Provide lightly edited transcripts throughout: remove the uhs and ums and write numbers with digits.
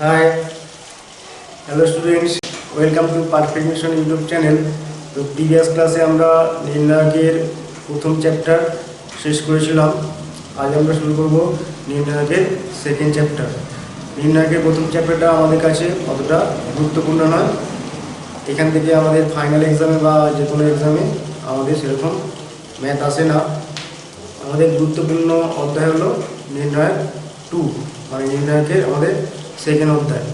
Hi, hello students, welcome to Perfect Mission YouTube channel. তো previous ক্লাসে আমরা নির্ণায়কের প্রথম চ্যাপ্টার শেষ করেছিলাম। আজ আমরা শুরু করব নির্ণায়কের সেকেন্ড চ্যাপ্টার। নির্ণায়কের প্রথম চ্যাপ্টারটা আমাদের কাছে অতটা গুরুত্বপূর্ণ নয়। এখান থেকে আমাদের ফাইনাল এক্সামে বা যে কোনো এক্সামে আমাদের সেরকম ম্যাথ আসে না। আমাদের গুরুত্বপূর্ণ অধ্যায় হলো নির্ণায়ক 2, মানে নির্ণায়কের আমাদের সেকেন্ড অধ্যায়।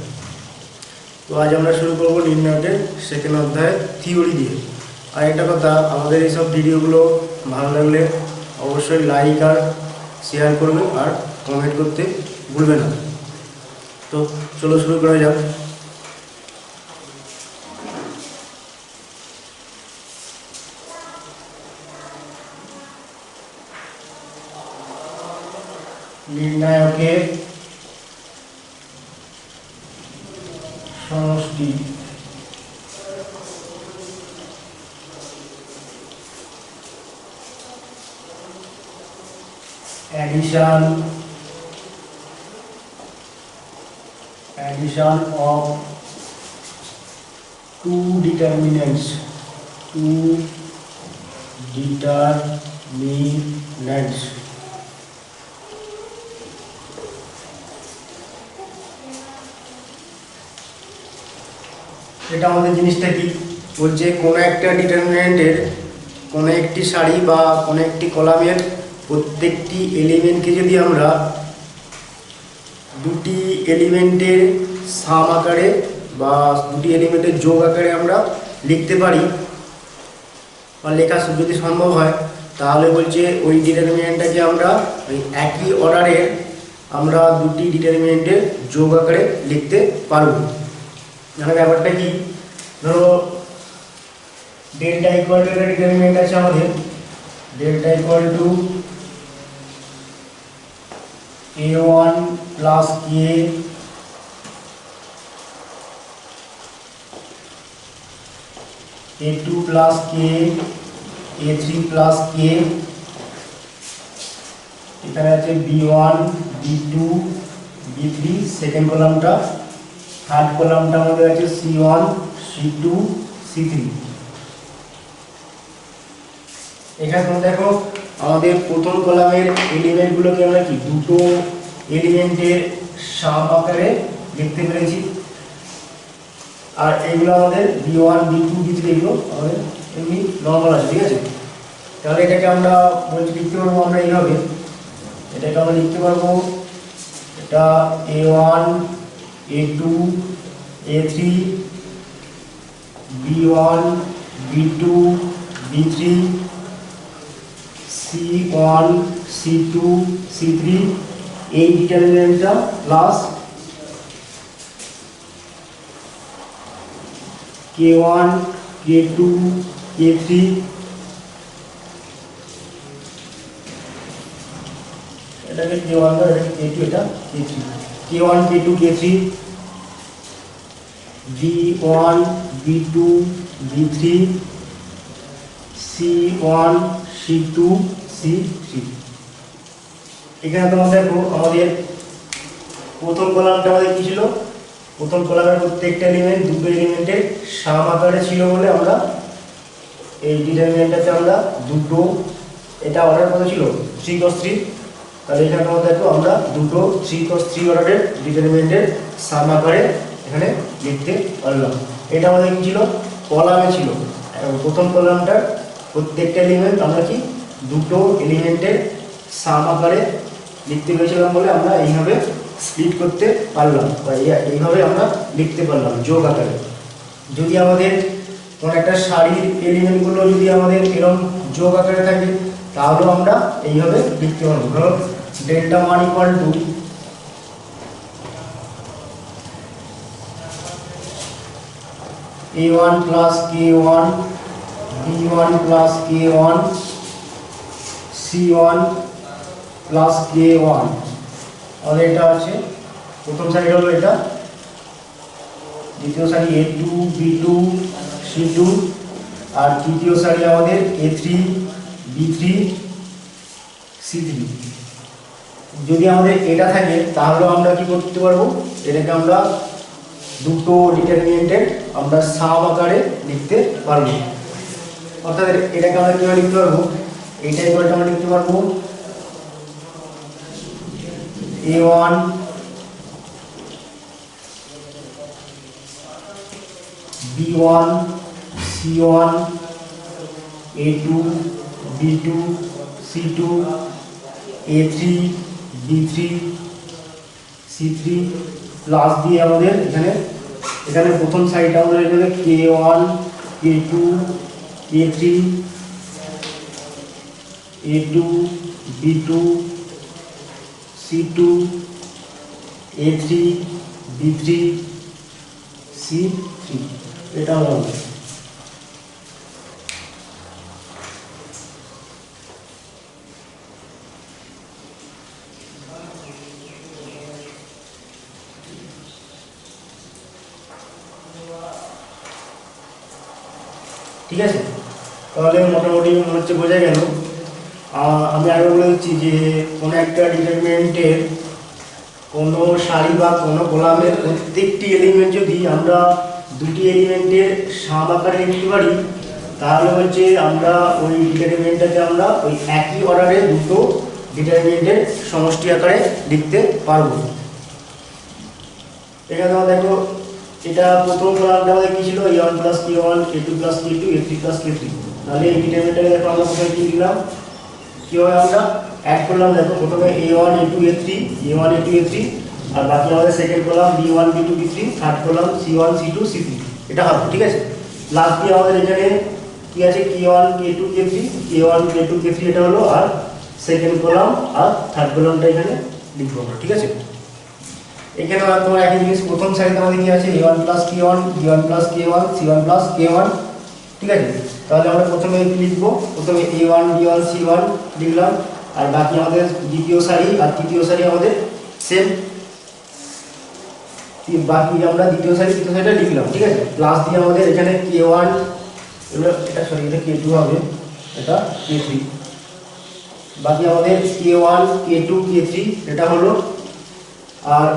তো আজ আমরা শুরু করব নির্ণায়কের সেকেন্ড অধ্যায় থিওরি দিয়ে। আর একটা কথা, আমাদের এইসব ভিডিওগুলো ভালো লাগলে অবশ্যই লাইক আর শেয়ার করবে আর কমেন্ট করতে ভুলবে না। তো চলো শুরু করা যাক। নির্ণায়কের সমষ্টি addition of two determinants এটা আমাদের জিনিসটা কি বলছে, কোনো একটা ডিটারমিনেন্টের কোনো একটি সারি বা কোনো একটি কলামের প্রত্যেকটি এলিমেন্টকে যদি আমরা দুটি এলিমেন্টের সাম আকারে বা দুটি এলিমেন্টের যোগ আকারে আমরা লিখতে পারি বা লেখা যদি সম্ভব হয়, তাহলে বলছে ওই ডিটারমিনেন্টটাকে আমরা ওই একই অর্ডারের আমরা দুটি ডিটারমিনেন্টের যোগ আকারে লিখতে পারব। মানে ব্যাপারটা কি, ধরো ডেল্টা ইকুয়াল টু একটা ডিটারমিনেন্ট আছে আমাদের, delta equal to a1 plus k a2 plus k a3 plus k, এখানে আছে b1 b2 b3 second কলামটা, third কলামটা আমাদের আছে c1 c2 c3। এখানে তোমরা দেখো আমাদের প্রথম কলামের এলিমেন্টগুলোকে আমরা কি দুটো এলিমেন্টের সাম আকারে লিখতে পেরেছি, আর এগুলো আমাদের b1 b2 b3 এগুলো আমাদের এমনি নর্মাল আছে, ঠিক আছে। তাহলে এটাকে আমরা বলছি লিখতে পারবো আমরা এইভাবে, এটাকে আমরা লিখতে পারবো, এটা a1 a2 a3 b1 b2 b3 c1 c2 c3 এই ডিটারমিনেন্টটা প্লাস k1 k2 k3 এটাকে k1 ধরে k2 এটা k3 k1 k2 k3 b1 b2 b3 c1 c2 c3। এখানে তোমরা দেখো আমাদের প্রথম কলামটা আমাদের কি ছিল, প্রথম কলামের প্রত্যেকটা এলিমেন্ট দুটো এলিমেন্টের সাম আকারে ছিল বলে আমরা এই ডিটারমিনেন্টটাতে আমরা দুটো, এটা অর্ডার কত ছিল 3 cos 3, তাহলে এখানে তোমরা দেখো আমরা দুটো 3 cos 3 অর্ডারের ডিটারমিনেন্টের সাম আকারে এখানে লিখতে পারলাম। এটা আমাদের কি ছিল, কলামে ছিল, প্রথম কলামটার প্রত্যেকটা এলিমেন্ট আমরা কি দুটো এলিমেন্টের সাম আকারে লিখতে পেরেছিলাম বলে আমরা এইভাবে স্প্লিট করতে পারলাম বা এইভাবে আমরা লিখতে পারলাম যোগ আকারে। যদি আমাদের কোনো একটা সারির এলিমেন্টগুলো যদি আমাদের এরকম যোগ আকারে থাকে, তাহলেও আমরা এইভাবে লিখতে পারবো। ধরো delta 1 equal to a1 plus k1 b1 plus k1 c1 plus k1, আমাদের এটা আছে প্রথম সারি হলো এটা, দ্বিতীয় সারি a2 b2 c2, আর তৃতীয় সারি আমাদের a3 b3 c3। যদি আমাদের এটা থাকে তাহলে আমরা কি করতে পারবো, এটাকে আমরা দুটো ডিটারমিনেন্টের আমরা সাম আকারে লিখতে পারবো। অর্থাৎ এটাকে আমরা কিভাবে লিখতে পারবো, এইটা ইকুয়ালটা আমরা লিখতে পারবো a1 b1 c1 a2 b2 c2 a3 b3 c3 plus দিয়ে আমাদের এখানে প্রথম সাইডটা আমাদের এখানে k1 k2 k3 a2 b2 c2 a3 b3 c3 এটা হলো ঠিক আছে। তাহলে মোটামুটি মনে হচ্ছে বোঝা গেল। আমি আগে বলে দিচ্ছি যে কোনো একটা ডিটারমিনেন্টের কোনো সারি বা কোনো কলামের প্রত্যেকটি এলিমেন্ট যদি আমরা দুটি এলিমেন্টের সাম আকারে লিখতে পারি তাহলে হচ্ছে আমরা ওই ডিটারমিনেন্টটাকে আমরা ওই একই অর্ডারে দুটো ডিটারমিনেন্টের সমষ্টি আকারে লিখতে পারবো। এখানে আমরা দেখো এটা প্রথম কলামটা আমাদের কি ছিল a1 + k1 a2 + k2 a3 + k3। তাহলে এই ডিটারমিনেন্টটাকে দেখো আমরা প্রথমে কি লিখলাম, কিভাবে আমরা অ্যাড করলাম, দেখো প্রথমে a1 a2 a3 a1 a2 a3 আর বাকি আমাদের second column b1 b2 b3, third column c1 c2 c3 এটা হবে। ঠিক আছে, লাস্ট দিয়ে আমাদের এখানে কি আছে k1 k2 k3 k1 k2 k3 এটা হলো, আর সেকেন্ড কলাম আর থার্ড কলামটা এখানে লিখবো আমরা। ঠিক আছে, এখানে তোমার একই জিনিস, প্রথম সারিতে আমাদের কি আছে a1 + k1 b1 + k1 c1 + k1। ঠিক আছে, তাহলে আমরা প্রথমে লিখবো, প্রথমে a1 b1 c1 লিখলাম, আর বাকি আমাদের দ্বিতীয় সারি আর তৃতীয় সারি আমাদের সেম, বাকি আমরা দ্বিতীয় সারি তৃতীয় সারিটা লিখলাম। ঠিক আছে, প্লাস দিয়ে আমাদের এখানে k1 এটা সরি এটা k2 হবে, এটা k3, বাকি আমাদের k1 k2 k3 এটা হলো, আর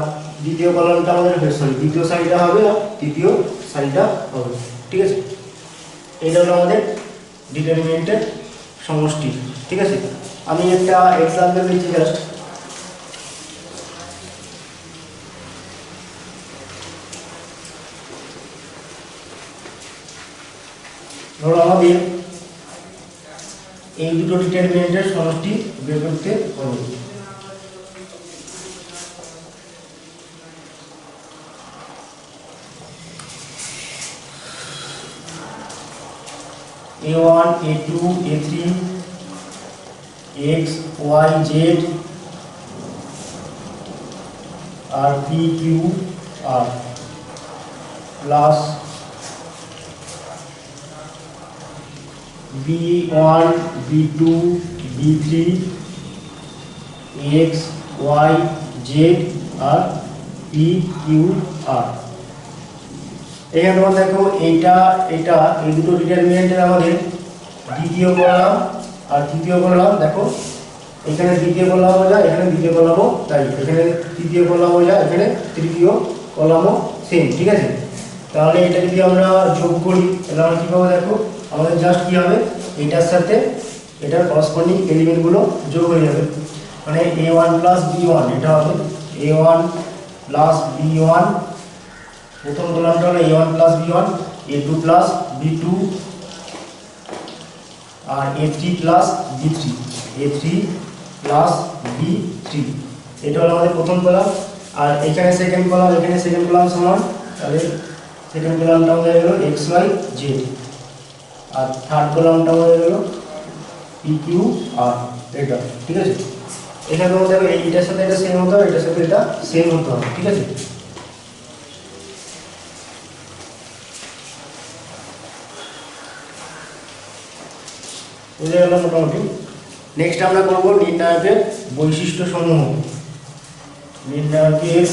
দ্বিতীয় কলামটা আমাদের সরি দ্বিতীয় সারিটা হবে আর তৃতীয় সারিটা হবে। ঠিক আছে, এটা হলো আমাদের ডিটারমিনেন্টের সমষ্টি। ঠিক আছে, আমি একটা এক্সাম্পল দিচ্ছি জাস্ট। ধরো আমাদের এই দুটো ডিটারমিনেন্টের সমষ্টি বের করতে হবে। a1 a2 a3 x y z আর p q r plus b1 b2 b3 x y z আর p q r। এখানে তোমরা দেখো এটা এই দুটো ডিটারমিনেন্টের আমাদের দ্বিতীয় কলাম আর তৃতীয় কলাম, দেখো এখানে দ্বিতীয় কলামও যায়, এখানে দ্বিতীয় কলামও তাই, এখানে তৃতীয় কলামও যায়, এখানে তৃতীয় কলামও সেম। ঠিক আছে, তাহলে এটা যদি আমরা যোগ করি তাহলে আমরা কী পাবো, দেখো আমাদের জাস্ট কী হবে, এটার সাথে এটার করসপন্ডিং এলিমেন্টগুলো যোগ হয়ে যাবে, মানে a1 + b1 এটা হবে a1 + b1, প্রথম কলামটা হলো a1 + b1, a2 + b2 আর a3 + b3, a3 + b3 এটা হলো আমাদের প্রথম কলাম। আর এখানে সেকেন্ড কলাম, এখানে সেকেন্ড কলাম সমান, তাহলে সেকেন্ড কলামটা হয়ে গেল x y z, আর থার্ড কলামটা হয়ে গেল p q r এটা। ঠিক আছে, এখানে তোমরা দেখো এইটার সাথে এটা সেম হতে হবে, এটার সাথে এটা সেম হতে হবে। ঠিক আছে, বুঝে গেল মোটামুটি। নেক্সট আমরা করব নির্ণায়কের বৈশিষ্ট্য সমূহ। নির্ণায়কের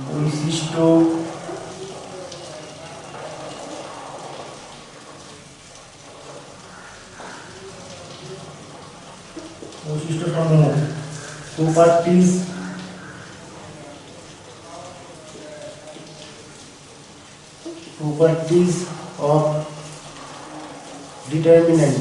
বৈশিষ্ট্য বৈশিষ্ট্য সমূহ প্রপার্টিজ অফ ডিটারমিন্যান্ট।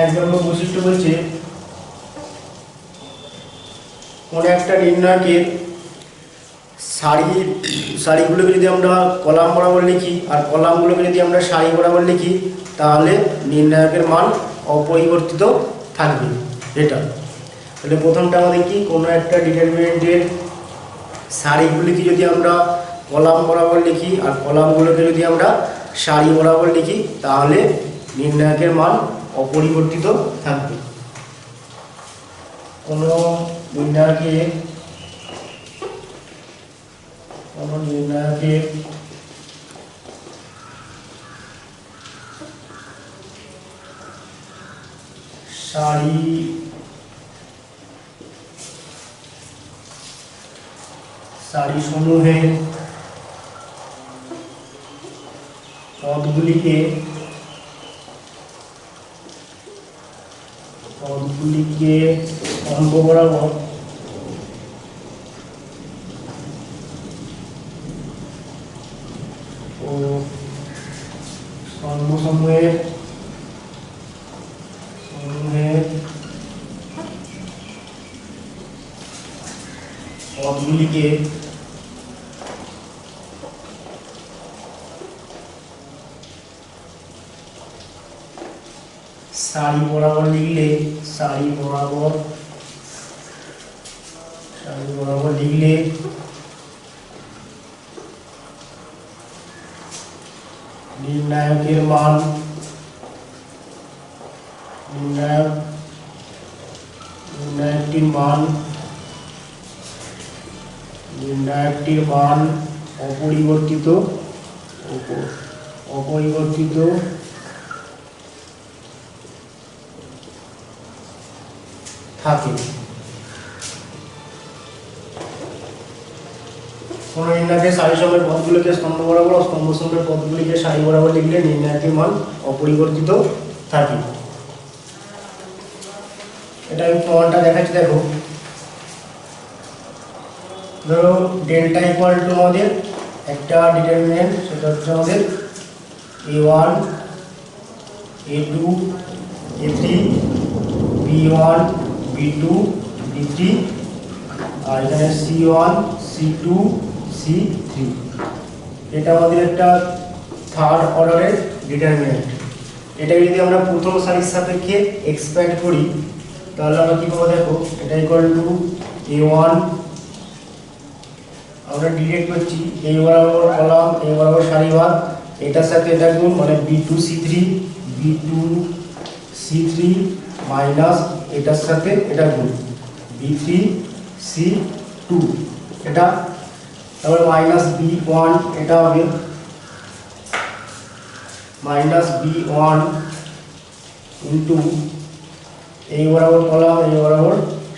এক নম্বর বৈশিষ্ট্য বলছে কোন একটা নির্ণায়কের সারিগুলোকে যদি আমরা কলাম বরাবর লিখি আর কলামগুলোকে যদি আমরা সারি বরাবর লিখি তাহলে নির্ণায়কের মান অপরিবর্তিত থাকবে। এটা তাহলে প্রথমটা আমাদের কি, কোনো একটা ডিটারমিনেন্টের সারিগুলিকে যদি আমরা কলাম বরাবর লিখি আর কলামগুলোকে যদি আমরা সারি বরাবর লিখি তাহলে নির্ণায়কের মান অপরিবর্তিত থাকবে। কোনো নির্ণায়কের সারি সমূহের পদগুলিকে অঙ্ক বরাবর ও স্তম্ভসমূহের পদগুলিকে সারি বরাবর লিখলে নির্ণায়কের মান নির্ণায়কটির মান অপরিবর্তিত থাকে। কোনো নির্ণায়কের সারি সমূহের পদগুলিকে স্তম্ভ বরাবর ও স্তম্ভ সমূহের পদগুলিকে সারি বরাবর লিখলে নির্ণায়কের মান অপরিবর্তিত থাকে। এটা আমি প্রমাণটা দেখাচ্ছি, দেখো। ধরো ডেল্টা ইকুয়াল টু আমাদের একটা ডিটারমিনেন্ট, সেটা হচ্ছে আমাদের a1 a2 a3 b1 b2 b3 আর এখানে c1 c2 c3। এটা আমাদের একটা থার্ড অর্ডারের ডিটারমিনেন্ট। এটাকে যদি আমরা প্রথম সারির সাপেক্ষে এক্সপ্যান্ড করি তাহলে আমরা কি পাবো, দেখো। এটা ইকুয়াল টু a1, আমরা ডিরেক্ট করছি a বরাবর কলাম a বরাবর সারিবাদ, এটার সাথে এটা গুণ, মানে b2 c3 মাইনাস এটার সাথে এটা গুণ b3 c2 এটা, তারপর মাইনাস b1, এটা হবে মাইনাস b1 ইন্টু a বরাবর কলাম a বরাবর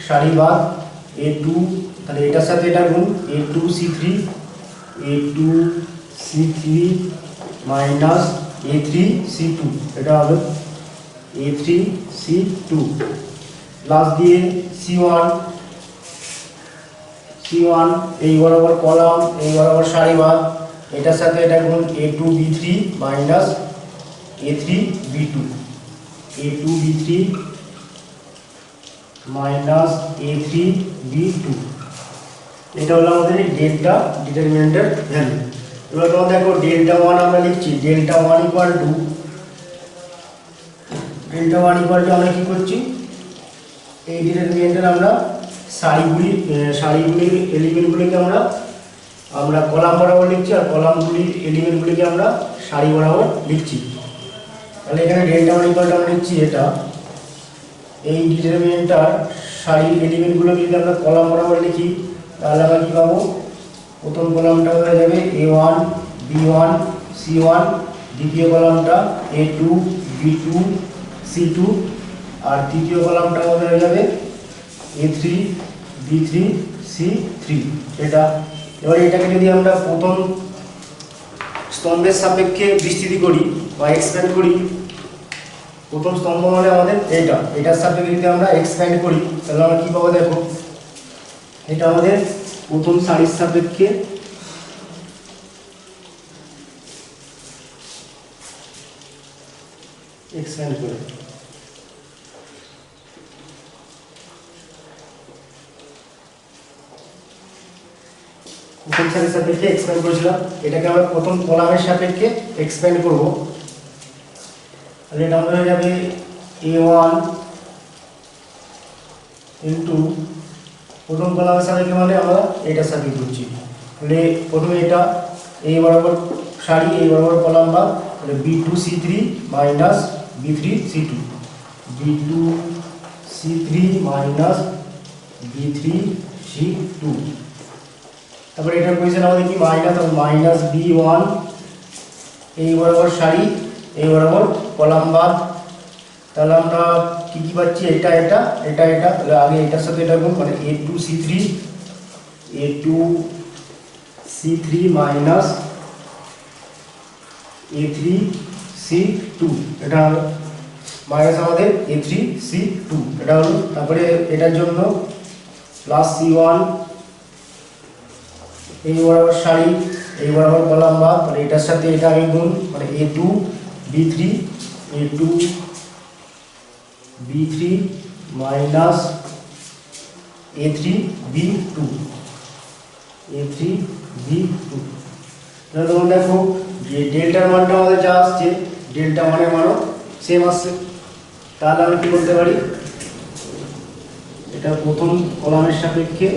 সারিবাদ a2, তাহলে এটার সাথে এটা গুণ a2 c3 minus a3 c2, এটা হবে a3 c2 প্লাস দিয়ে c1 এই বরাবর কলাম এই বরাবর সারিবাদ, এটার সাথে এটা গুণ a2 b3 minus a3 b2 minus a3 b2। এটা হলো আমাদের ডেল্টা ডিটারমিনেন্টের ভ্যালু। এবার তোমরা দেখো ডেল্টা 1 আমরা লিখছি, ডেল্টা 1 ইকুয়াল টু আমরা কি করছি, এই ডিটারমিনেন্টের আমরা সারিগুলির এলিমেন্টগুলিকে আমরা কলাম বরাবর লিখছি আর কলামগুলির এলিমেন্টগুলিকে আমরা সারি বরাবর লিখছি। তাহলে এখানে ডেল্টা 1 ইকুয়াল টু আমরা লিখছি এটা, এই ডিটারমিনেন্টটার সারির এলিমেন্টগুলোকে যদি আমরা কলাম বরাবর লিখি তাহলে আমরা কী পাবো, প্রথম কলামটা হয়ে যাবে a1 b1 c1, দ্বিতীয় কলামটা a2 b2 c2, আর তৃতীয় কলামটা আমাদের হয়ে যাবে A3 B3 C3 এটা। এবার এটাকে যদি আমরা প্রথম স্তম্ভের সাপেক্ষে বিস্তৃতি করি বা এক্সপ্যান্ড করি, প্রথম স্তম্ভ মানে আমাদের এটার সাপেক্ষে যদি আমরা এক্সপ্যান্ড করি তাহলে আমরা কী পাবো দেখো, এটা আমাদের প্রথম সারির সাপেক্ষে এক্সপ্যান্ড করে প্রথম সারির সাপেক্ষে এক্সপ্যান্ড করেছিলাম, এটাকে আমরা প্রথম কলামের সাপেক্ষে এক্সপ্যান্ড করব। তাহলে এটা আমাদের হয়ে যাবে A1 ইন্টু প্রথম কলামের সাপেক্ষে মানে আমরা এটার সাপেক্ষে করছি। তাহলে প্রথমে এটা এই বরাবর সারি, এই বরাবর কলাম বা তাহলে B2 C3 minus B3 C2, B2 C3 minus B3 C2। তারপরে এটার পজিশন আমাদের কি মাইনাস B1 এই বরাবর সারি, এই বরাবর কলাম বাদ। তাহলে আমরা কি কি পাচ্ছি, এটা তাহলে আগে এটার সাথে এটা গুণ মানে A2 C3 minus A3 C2, এটা মাইনাস আমাদের A3 C2 এটা হলো। তারপরে এটার জন্য প্লাস C1 এই বরাবর সারি, এই বরাবর কলাম বাদ, মানে এটার সাথে এটা আগে গুণ মানে A2 B3 minus A3 B2 তাহলে তোমরা দেখো যে ডেল্টার মানটা আমাদের যা আসছে, ডেল্টা মানের মানও সেম আসছে। তাহলে আমি কি বলতে পারি, এটা প্রথম কলামের সাপেক্ষে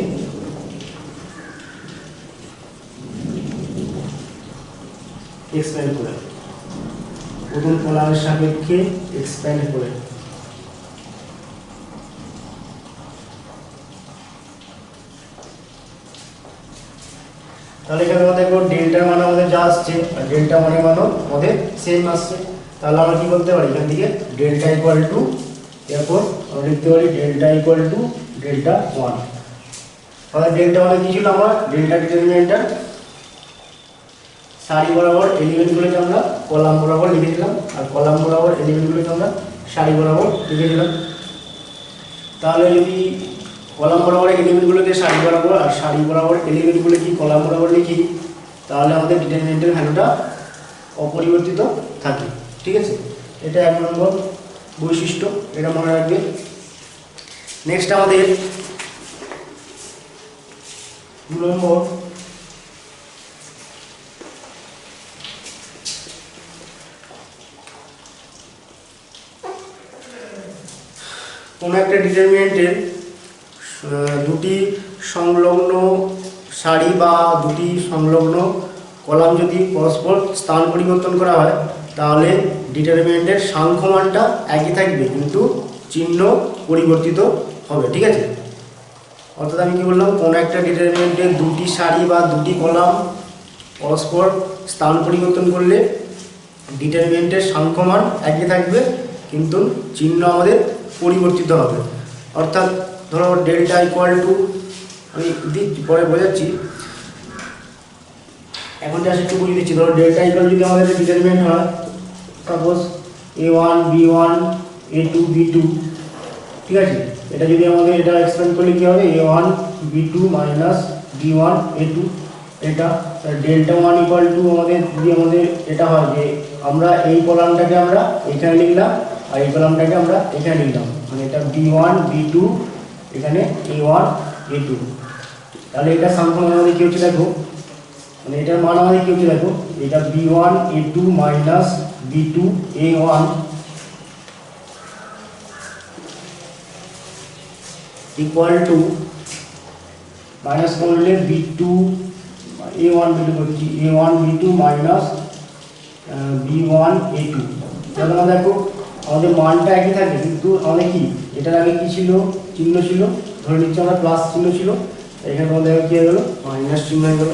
এক্সপ্যান্ড করে, প্রথম কলামের সাপেক্ষে এক্সপ্যান্ড করে। তাহলে এখানে দেখো ডেল্টার মান আমাদের যা আসছে আর ডেল্টা মানের মানও আমাদের সেম আসছে। তাহলে আমরা কি বলতে পারি, এখান থেকে ডেল্টা ইকুয়াল টু, এরপর আমরা লিখতে পারি ডেল্টা ইকুয়াল টু ডেল্টা 1। তাহলে ডেল্টা মানে কি ছিল, আমরা ডেল্টা ডিটারমিনেন্টটা সারি বরাবর এলিমেন্টগুলোকে আমরা কলাম বরাবর লিখেছিলাম, আর কলাম বরাবর এলিমেন্টগুলোকে আমরা সারি বরাবর লিখেছিলাম। তাহলে যদি কলাম বরাবর এলিমেন্টগুলোকে সারি বরাবর আর সারি বরাবর এলিমেন্টগুলোকে কলাম বরাবর লিখি, তাহলে আমাদের ডিটারমিনেন্টের ভ্যালুটা অপরিবর্তিত থাকে। ঠিক আছে, এটা 1 নম্বর বৈশিষ্ট্য, এটা মনে রাখবে। নেক্সট আমাদের 2 নম্বর, কোনো একটা ডিটারমিনেন্টের দুটি সংলগ্ন সারি বা দুটি সংলগ্ন কলাম যদি পরস্পর স্থান পরিবর্তন করা হয় তাহলে ডিটারমিনেন্টের সাংখ্যমানটা একই থাকবে কিন্তু চিহ্ন পরিবর্তিত হবে। ঠিক আছে, অর্থাৎ আমি কি বললাম, কোনো একটা ডিটারমিনেন্টের দুটি সারি বা দুটি কলাম পরস্পর স্থান পরিবর্তন করলে ডিটারমিনেন্টের সাংখ্যমান একই থাকবে কিন্তু চিহ্ন আমাদের পরিবর্তিত হবে। অর্থাৎ ধরো ডেল্টা ইকুয়াল টু, আমি পরে বোঝাচ্ছি, এখন যা একটু বুঝিয়ে দিচ্ছি। ধরো ডেল্টা ইকুয়াল যদি আমাদের ডিটারমিনেন্ট হয় suppose A1 B1 A2 B2, ঠিক আছে, এটা যদি আমাদের এটা এক্সপ্যান্ড করলে কী হবে, A1 B2 minus B1 A2, এটা ডেল্টা 1 ইকুয়াল টু আমাদের যদি আমাদের এটা হয় যে আমরা এই কলামটাকে আমরা এখানে লিখলাম আর এই কলামটাকে আমরা এখানে লিখলাম, মানে এটা B1 B2 এখানে A1 A2, তাহলে এটা সাংখ্যমান আমাদের কী হচ্ছে দেখো, মানে এটার মান আমাদের কী হচ্ছে দেখো, এটা B1 A2 minus B2 A1 equal to minus করলে B2 A1 B2 করছি A1 B2 minus B1 A2। তাহলে আমরা দেখো আমাদের মানটা একই থাকে কিন্তু আমাদের কি এটার আগে কি ছিল, চিহ্ন ছিল, ধরে নিচ্ছি আমরা প্লাস চিহ্ন ছিল, এখানে আমাদের কী হয়ে গেলো, মাইনাস চিহ্ন হয়ে গেলো।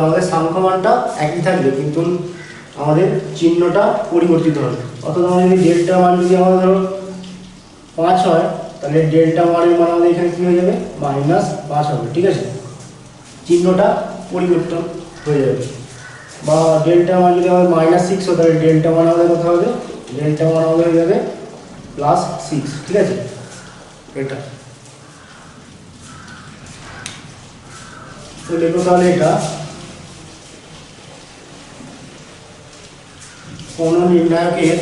আমাদের সাংখ্যমানটা একই থাকবে কিন্তু আমাদের চিহ্নটা পরিবর্তিত হবে। অর্থাৎ আমরা যদি ডেল্টা মান যদি আমরা ধরো 5 হয় তাহলে ডেল্টা ওয়ানের মান আমাদের এখানে কি হয়ে যাবে -5 হবে। ঠিক আছে, চিহ্নটা পরিবর্তন হয়ে যাবে। বা ডেল্টা ওয়ান যদি আমাদের -6 হয় তাহলে ডেল্টা ওয়ান আমাদের কত হবে, ডেল্টা ওয়ান আমাদের হয়ে যাবে +6। ঠিক আছে, এটা তো দেখো তাহলে এটা কোন নির্ণায়কের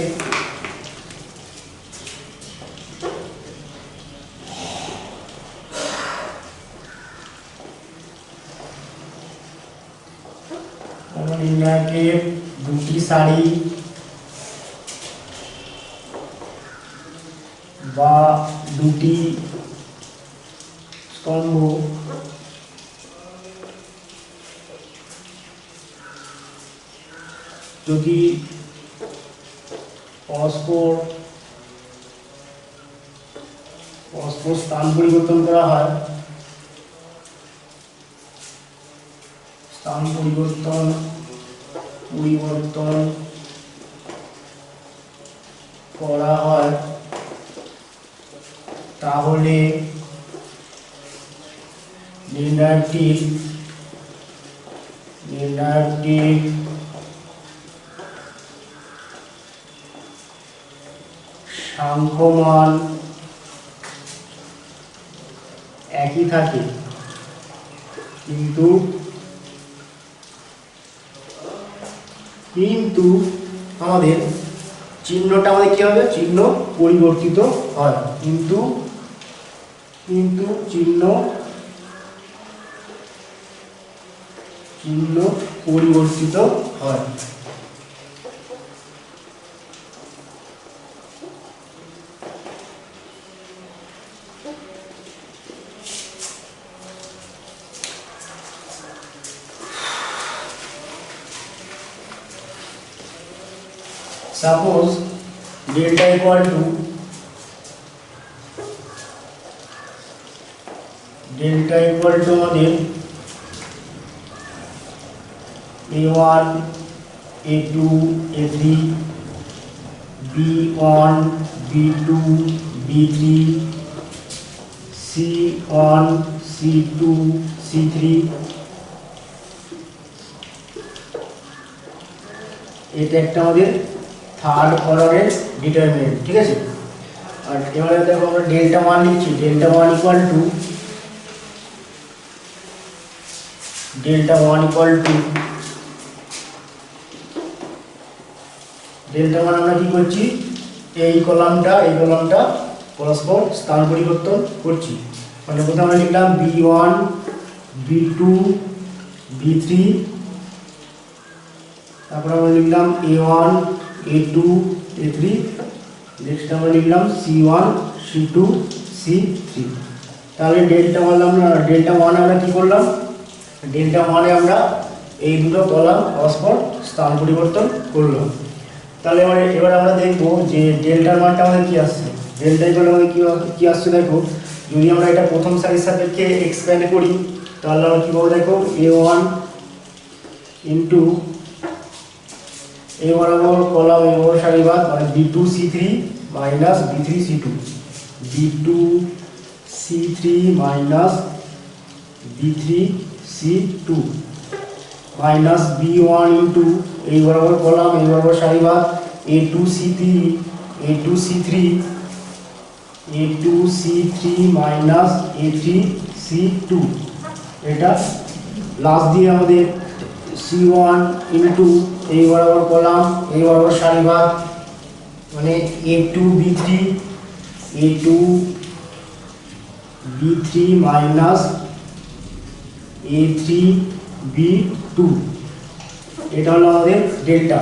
দুটি সারি বা দুটি স্তম্ভ যদি পরস্পর স্থান পরিবর্তন করা হয়, স্থান পরিবর্তন করা হয় তাহলে নির্ণায়কটির সাংখ্যমান একই থাকে, কিন্তু আমাদের চিহ্নটা আমাদের কি হবে, চিহ্ন পরিবর্তিত হয়, কিন্তু চিহ্ন পরিবর্তিত হয়। Suppose delta equal to আমাদের A1 A2 A3 B1 B2 B3 C1 C2 C3 এটা একটা আমাদের থার্ড অর্ডারের ডিটারমিনেন্ট। ঠিক আছে, আর এবারে দেখো আমরা ডেল্টা 1 লিখছি, ডেল্টা 1 ইকুয়াল টু ডেল্টা 1 আমরা কি করছি, এই কলামটা পরস্পর স্থান পরিবর্তন করছি। মানে প্রথমে আমরা লিখলাম B1 B2 B3, তারপর আমরা লিখলাম A1 A2 A3, নেক্সট আমরা লিখলাম C1 C2 C3। তাহলে ডেল্টা 1 আমরা কি করলাম, ডেল্টা 1-এ আমরা এই দুটো কলাম পরস্পর স্থান পরিবর্তন করলাম। তাহলে এবার আমরা দেখব যে ডেল্টার মানটা আমাদের কি আসছে, ডেল্টা ইকুয়াল আমাদের কি আসছে। দেখো যদি আমরা এটা প্রথম সারির সাপেক্ষে এক্সপ্যান্ড করি তাহলে আমরা কি পাবো, দেখো A1 ইন্টু এই বরাবর কলাম এই বরাবর সারিবাদ মানে B2 C3 minus B3 C2, B2 C3 minus B3 C2 minus B1 into এই বরাবর কলাম এই বরাবর সারিবাদ A2 C3 minus A3 C2, এটা লাস্ট দিয়ে আমাদের C1 ইন্টু এই বরাবর কলাম এই বরাবর সারিবাদ মানে A2 B3 minus A3 B2, এটা হলো আমাদের ডেল্টা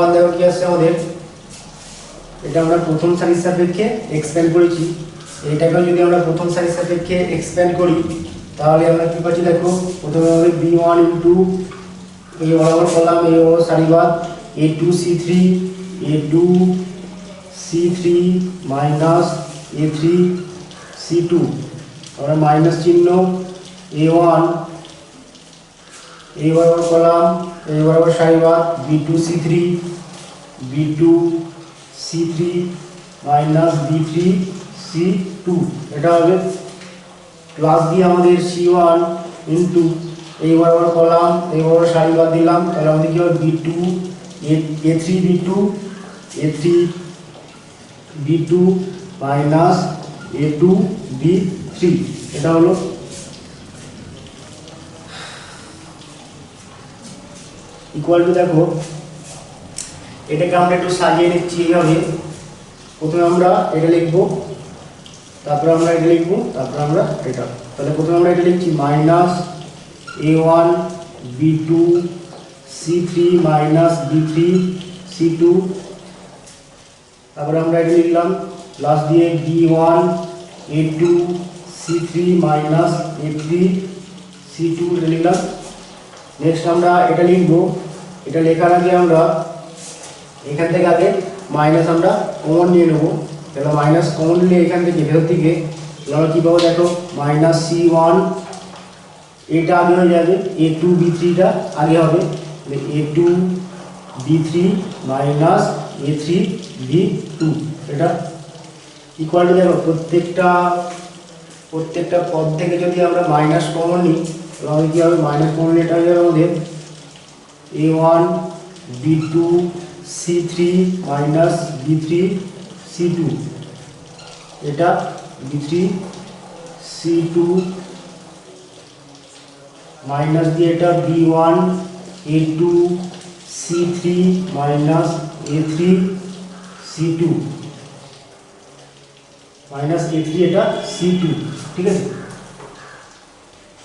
1। দেখো কি আসছে আমাদের, এটা আমরা প্রথম সারির সাপেক্ষে এক্সপ্যান্ড করেছি, এটাকে যদি আমরা প্রথম সারির সাপেক্ষে এক্সপ্যান্ড করি তাহলে আমরা কি পাচ্ছি, দেখো প্রথমে আমাদের B1 ইন্টু এই বরাবর কলাম এই বরাবর সারিবাদ A2 C3 minus A3 C2, আমরা মাইনাস চিহ্ন A1 এই বরাবর কলাম এই বরাবর সারিবাদ B2 C3 মাইনাস বি3 সি2, এটা হবে প্লাস দিয়ে আমাদের সি1 ইন্টু এই বরাবর কলাম এই বরাবর সারি বাদ দিলাম, তাহলে আমাদের কি হবে বি2 এ3 বি2 এ3 বি2 মাইনাস এ2 বি3, এটা হলো। ইকুয়াল টু দেখো এটাকে আমরা একটু সাজিয়ে নিচ্ছি এইভাবে, প্রথমে আমরা এটা লিখবো, তারপরে আমরা এটা লিখবো, তারপরে আমরা এটা, তাহলে প্রথমে আমরা এটা লিখছি minus a1 b2 c3 minus b3 c2, তারপরে আমরা এটা লিখলাম প্লাস দিয়ে b1 a2 c3 minus a3 c2 এটা লিখলাম। নেক্সট আমরা এটা লিখবো, এটা লেখার আগে আমরা এখান থেকে আগে মাইনাস আমরা কমন নিয়ে নেবো, তাহলে মাইনাস কমন নিলে এখান থেকে ভেতর থেকে আমরা কী পাবো দেখো মাইনাস সি1, এটা আগে হয়ে যাবে, এ2 বি3টা আগে হবে, এ2 বি3 মাইনাস এ3 বি2, এটা ইকুয়াল টু দেখো প্রত্যেকটা পদ থেকে যদি আমরা মাইনাস কমন নিই তাহলে আমাদের কী হবে মাইনাস কমন এটা হয়ে যাবে আমাদের a1 b2 c3 minus b3 c2, এটা b3 c2 মাইনাস দিয়ে এটা b1 a2 c3 minus a3 c2 minus a3 এটা c2, ঠিক আছে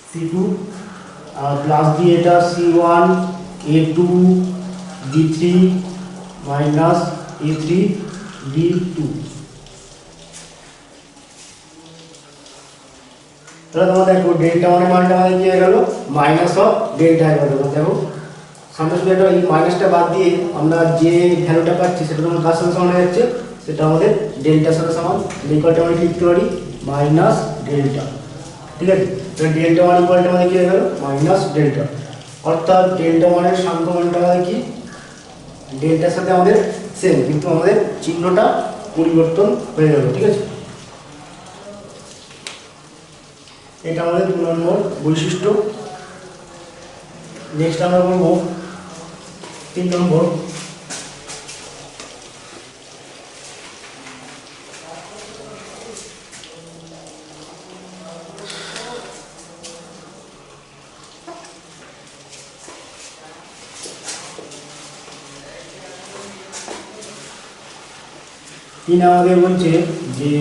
c2, আর প্লাস দিয়ে এটা c1 a2 b3 minus a3 b2, তাহলে তোমরা দেখো ডেল্টা ওয়ানের মানটা আমাদের কি হয়ে গেল মাইনাস অফ ডেল্টা হয়ে গেল। দেখো সামনে শুধু এটা এই মাইনাসটা বাদ দিয়ে আমরা যে ভ্যালুটা পাচ্ছি সেটা তোমার কার সাথে সমান হয়ে যাচ্ছে, সেটা আমাদের ডেল্টার সাথে সমান, ইকুয়ালটা আমরা লিখতে পারি মাইনাস ডেল্টা, ঠিক আছে। তাহলে ডেল্টা ওয়ান ইকুয়ালটা আমাদের কি হয়ে গেল মাইনাস ডেল্টা, অর্থাৎ ডেল্টা ওয়ানের সাংখ্য মানটা আমাদের কি ডেল্টার সাথে আমাদের সেম, কিন্তু আমাদের চিহ্নটা পরিবর্তন হয়ে গেল, ঠিক আছে। এটা আমাদের 2 নম্বর বৈশিষ্ট্য। নেক্সট আমরা বলবো 3 নম্বর। আমাদের বলছে যে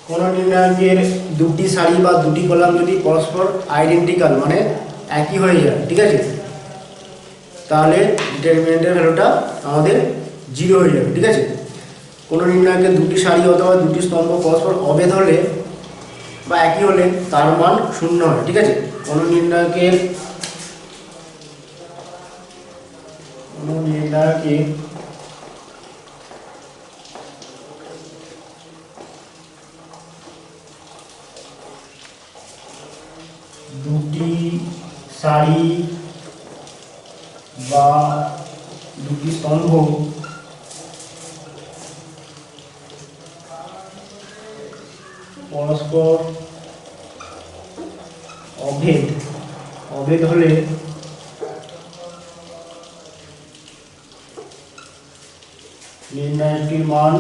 কোন নির্ণায়কের দুটি সারি বা দুটি কলাম যদি পরস্পর আইডেন্টিক্যাল মানে একই হয়ে যায়, ঠিক আছে, তাহলে ডিটারমিনেন্টের ভ্যালুটা আমাদের 0 হয়ে যাবে, ঠিক আছে। কোন নির্ণায়কের দুটি সারি অথবা দুটি স্তম্ভ পরস্পর অভেদ হলে বা একই হলে তার মান 0 হয়, ঠিক আছে। কোন নির্ণায়কের দুটি সারি বা দুটি স্তম্ভ পরস্পর অভেদ হলে নির্ণায়কটির মান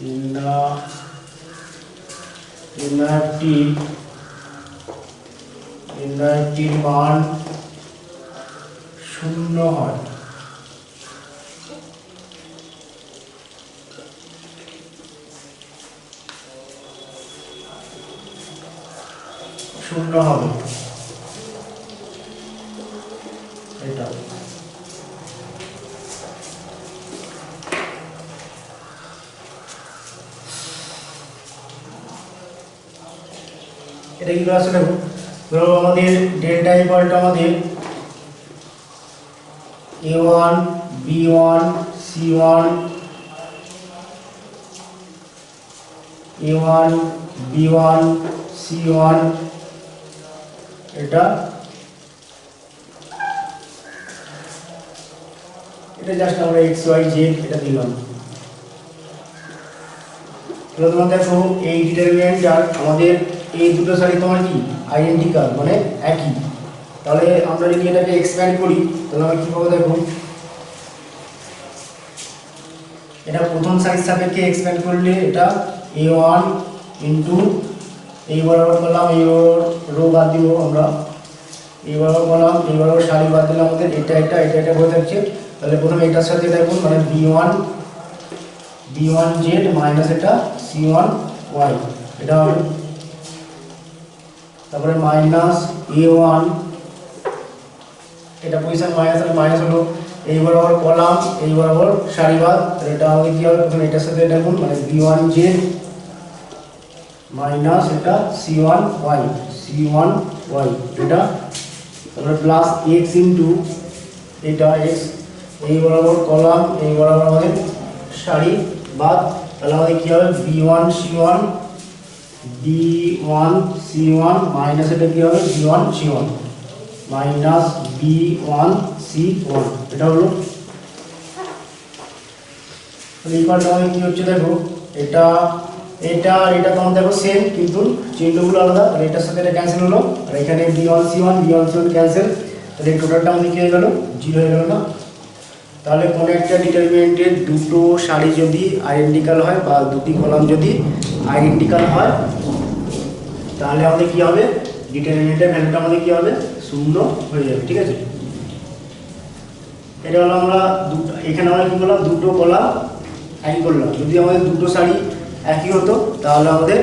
নির্ণায়কটির মান 0 হয়, হবে এটা। এটা কি আসলে দেখো, ধরো আমাদের ডেল্টা ইকুয়ালটা আমাদের a1 b1 c1 a1 b1 c1, এটা জাস্ট আমরা x y z এটা দিলাম, তাহলে তোমার দেখো এই ডিটারমিনেন্ট আর আমাদের এই দুটো সারি তোমার কি আইডেন্টিক্যাল, মানে একই। তাহলে আমরা যদি এটাকে এক্সপ্যান্ড করি তাহলে আমরা কী পাবো দেখো, এটা প্রথম সারির সাপেক্ষে এক্সপ্যান্ড করলে এটা a1 ইন্টু এই বরাবর করলাম, এই রো বাদ দিব আমরা, এই বরাবর করলাম, এই বরাবর সারি বাদ দিলে আমাদের এটা এটা এটা এটা হয়ে থাকছে। তাহলে প্রথমে এটার সাথে দেখুন, মানে b1z মাইনাস এটা c1y, এটা হবে। তারপরে মাইনাস a1, এটা পজিশন মাইনাস, মাইনাস হলো, এই বরাবর কলাম, এই বরাবর সারিবাদ, এটা আমাদের কি হবে, প্রথমে এটার সাথে দেখুন, মানে b1z মাইনাস এটা c1y এটা, তারপরে প্লাস x ইন্টু এটা x, এই বরাবর কলাম, এই বরাবর আমাদের সারি বাদ, তাহলে আমাদের কি হবে b1 c1 মাইনাস এটা কি হবে b1 c1 minus b1 c1, এটা হলো। এই পার্টটা আমাদের কি হচ্ছে দেখো, এটা এটা আর এটা তোমার দেখো সেম, কিন্তু চিহ্নগুলো আলাদা। আর এটার সাথে এটা ক্যান্সেল হলো, আর এখানে b1 c1 ক্যান্সেল, তাহলে টোটালটা আমাদের কি হয়ে গেল, 0 হয়ে গেল না। তাহলে কোনো একটা ডিটারমিনেন্টের দুটো সারি যদি আইডেন্টিক্যাল হয় বা দুটি কলাম যদি আইডেন্টিক্যাল হয়, তাহলে আমাদের কি হবে, ডিটারমিনেন্টের ভ্যালুটা আমাদের কি হবে, 0 হয়ে যাবে। ঠিক আছে, এটা হলো আমরা এখানে আমরা কি করলাম, দুটো কলাম একই করলাম। যদি আমাদের দুটো সারি একই হতো তাহলে আমাদের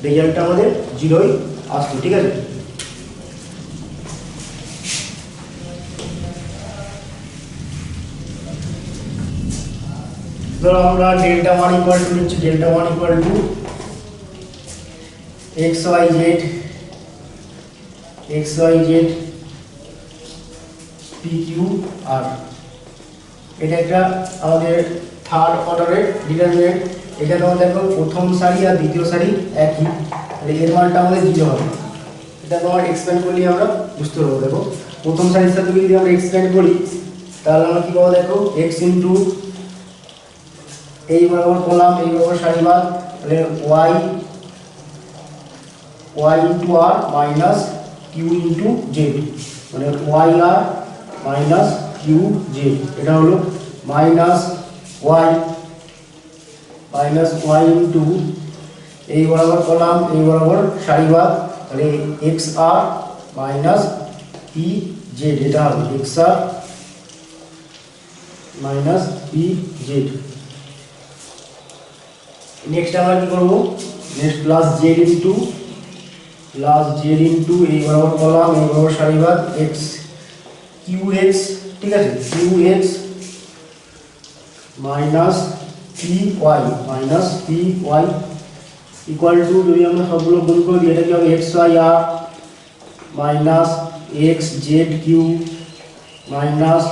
রেজাল্টটা আমাদের 0ই আসতো। ঠিক আছে, ধরো আমরা ডেল্টা 1 ইকুয়াল টু নিচ্ছি, delta 1 equal to xyz pqr, এটা একটা আমাদের থার্ড অর্ডারের ডিটারমিনেন্ট। এটা তোমার দেখো প্রথম সারি আর দ্বিতীয় সারি একই, তাহলে এর মানটা আমাদের 0 হবে। এটা তোমার এক্সপ্যান্ড করলে আমরা বুঝতে পারবো। দেখো প্রথম সারির সাথে যদি আমরা এক্সপ্যান্ড করি তাহলে আমরা কী পাবো দেখো, x ইন্টু এই বরাবর কলাম, এই বরাবর সারি বাদ, তাহলে y ইন্টু আর মাইনাস কিউ ইন্টু জেড, মানে y আর মাইনাস কিউ জেড, এটা হলো মাইনাস y ইন্টু এই বরাবর কলাম, এই বরাবর সারি বাদ, তাহলে x আর মাইনাস পি জেড, এটা হবে x আর মাইনাস পি জেড। নেক্সট আমরা কি করব, নেক্সট প্লাস জেড ইন্টু এই বরাবর কলাম, এই বরাবর সারি বাদ, এক্স কিউ এক্স, ঠিক আছে, q x minus p y equal to, যদি আমরা সবগুলো গুণ করে দিই এটা কি হবে, x y r minus x z q minus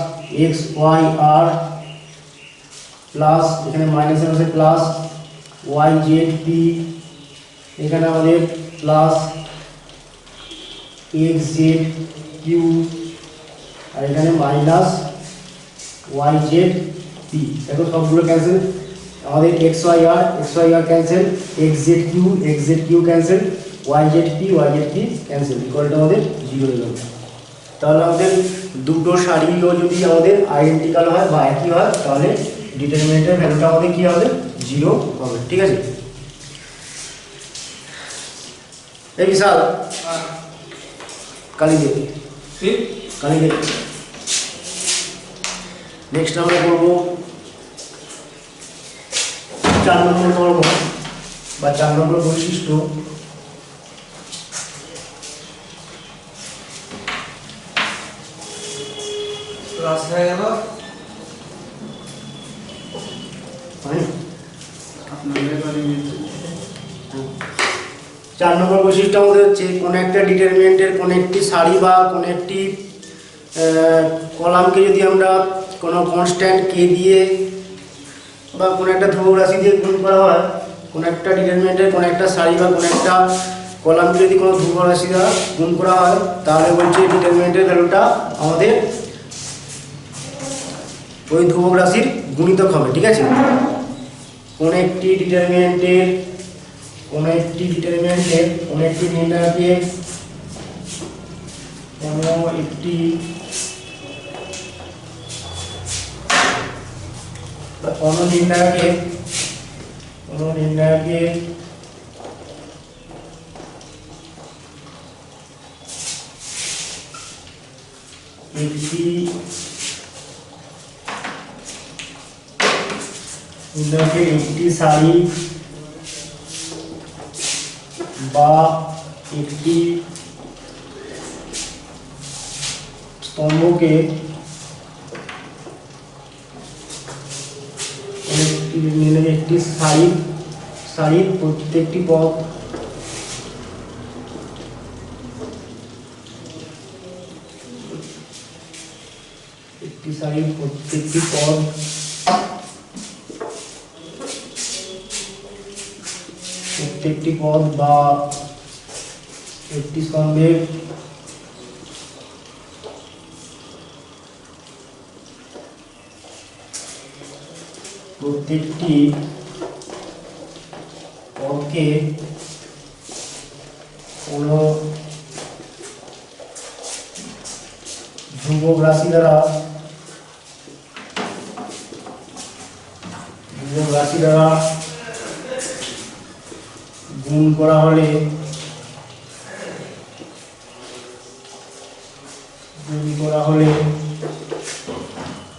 x y r plus, এখানে মাইনাসের পাশে প্লাস ওয়াই জেড পি, এখানে আমাদের প্লাস এক্স জেড কিউ, আর এখানে মাইনাস ওয়াই জেড পি। দেখো সবগুলো ক্যান্সেল, আমাদের x y r cancel, x z q cancel, y z p cancel, ইকুয়ালটা আমাদের 0 হয়ে যাবে। তাহলে আমাদের দুটো সারিও যদি আমাদের আইডেন্টিক্যাল হয় বা একই হয় তাহলে ডিটারমিনেন্টের ভ্যালুটা আমাদের কী হবে, 0 হবে। ঠিক আছে, এই বিশাল কালি দে। নেক্সট আমরা করবো 4 নম্বর ধর্ম বা 4 নম্বর বৈশিষ্ট্য। হয়ে গেল, 4 নম্বর বৈশিষ্ট্য আমাদের হচ্ছে কোনো একটা ডিটারমিনেন্টের কোনো একটি সারি বা কোনো একটি কলামকে যদি আমরা কোনো কনস্ট্যান্ট কে দিয়ে বা কোনো একটা ধ্রুবক রাশি দিয়ে গুণ করা হয়, কোনো একটা ডিটারমিনেন্টের কোনো একটা সারি বা কোনো একটা কলামকে যদি কোনো ধ্রুবক রাশি দ্বারা গুণ করা হয় তাহলে বলছে ডিটারমিনেন্টের ভ্যালুটা আমাদের ওই ধ্রুবক রাশির গুণিতক হবে। ঠিক আছে, কোন একটি ডিটারমিনেন্টের নির্ণায়কের একটি সারি বা একটি স্তম্ভকে একটি সারির প্রত্যেকটি পদ বা একটি স্তম্ভের প্রত্যেকটি পদকে কোনো ধ্রুবক রাশি দ্বারা গুণ করা হলে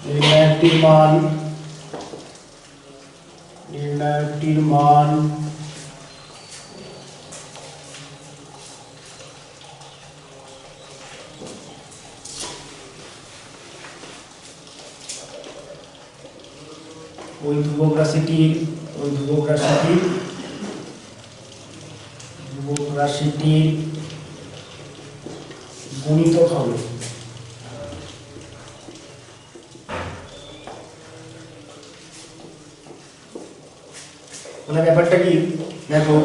নির্ণায়কটির মান ওই ধ্রুবক রাশিটির গুণিতক হবে। মানে ব্যাপারটা কি দেখো,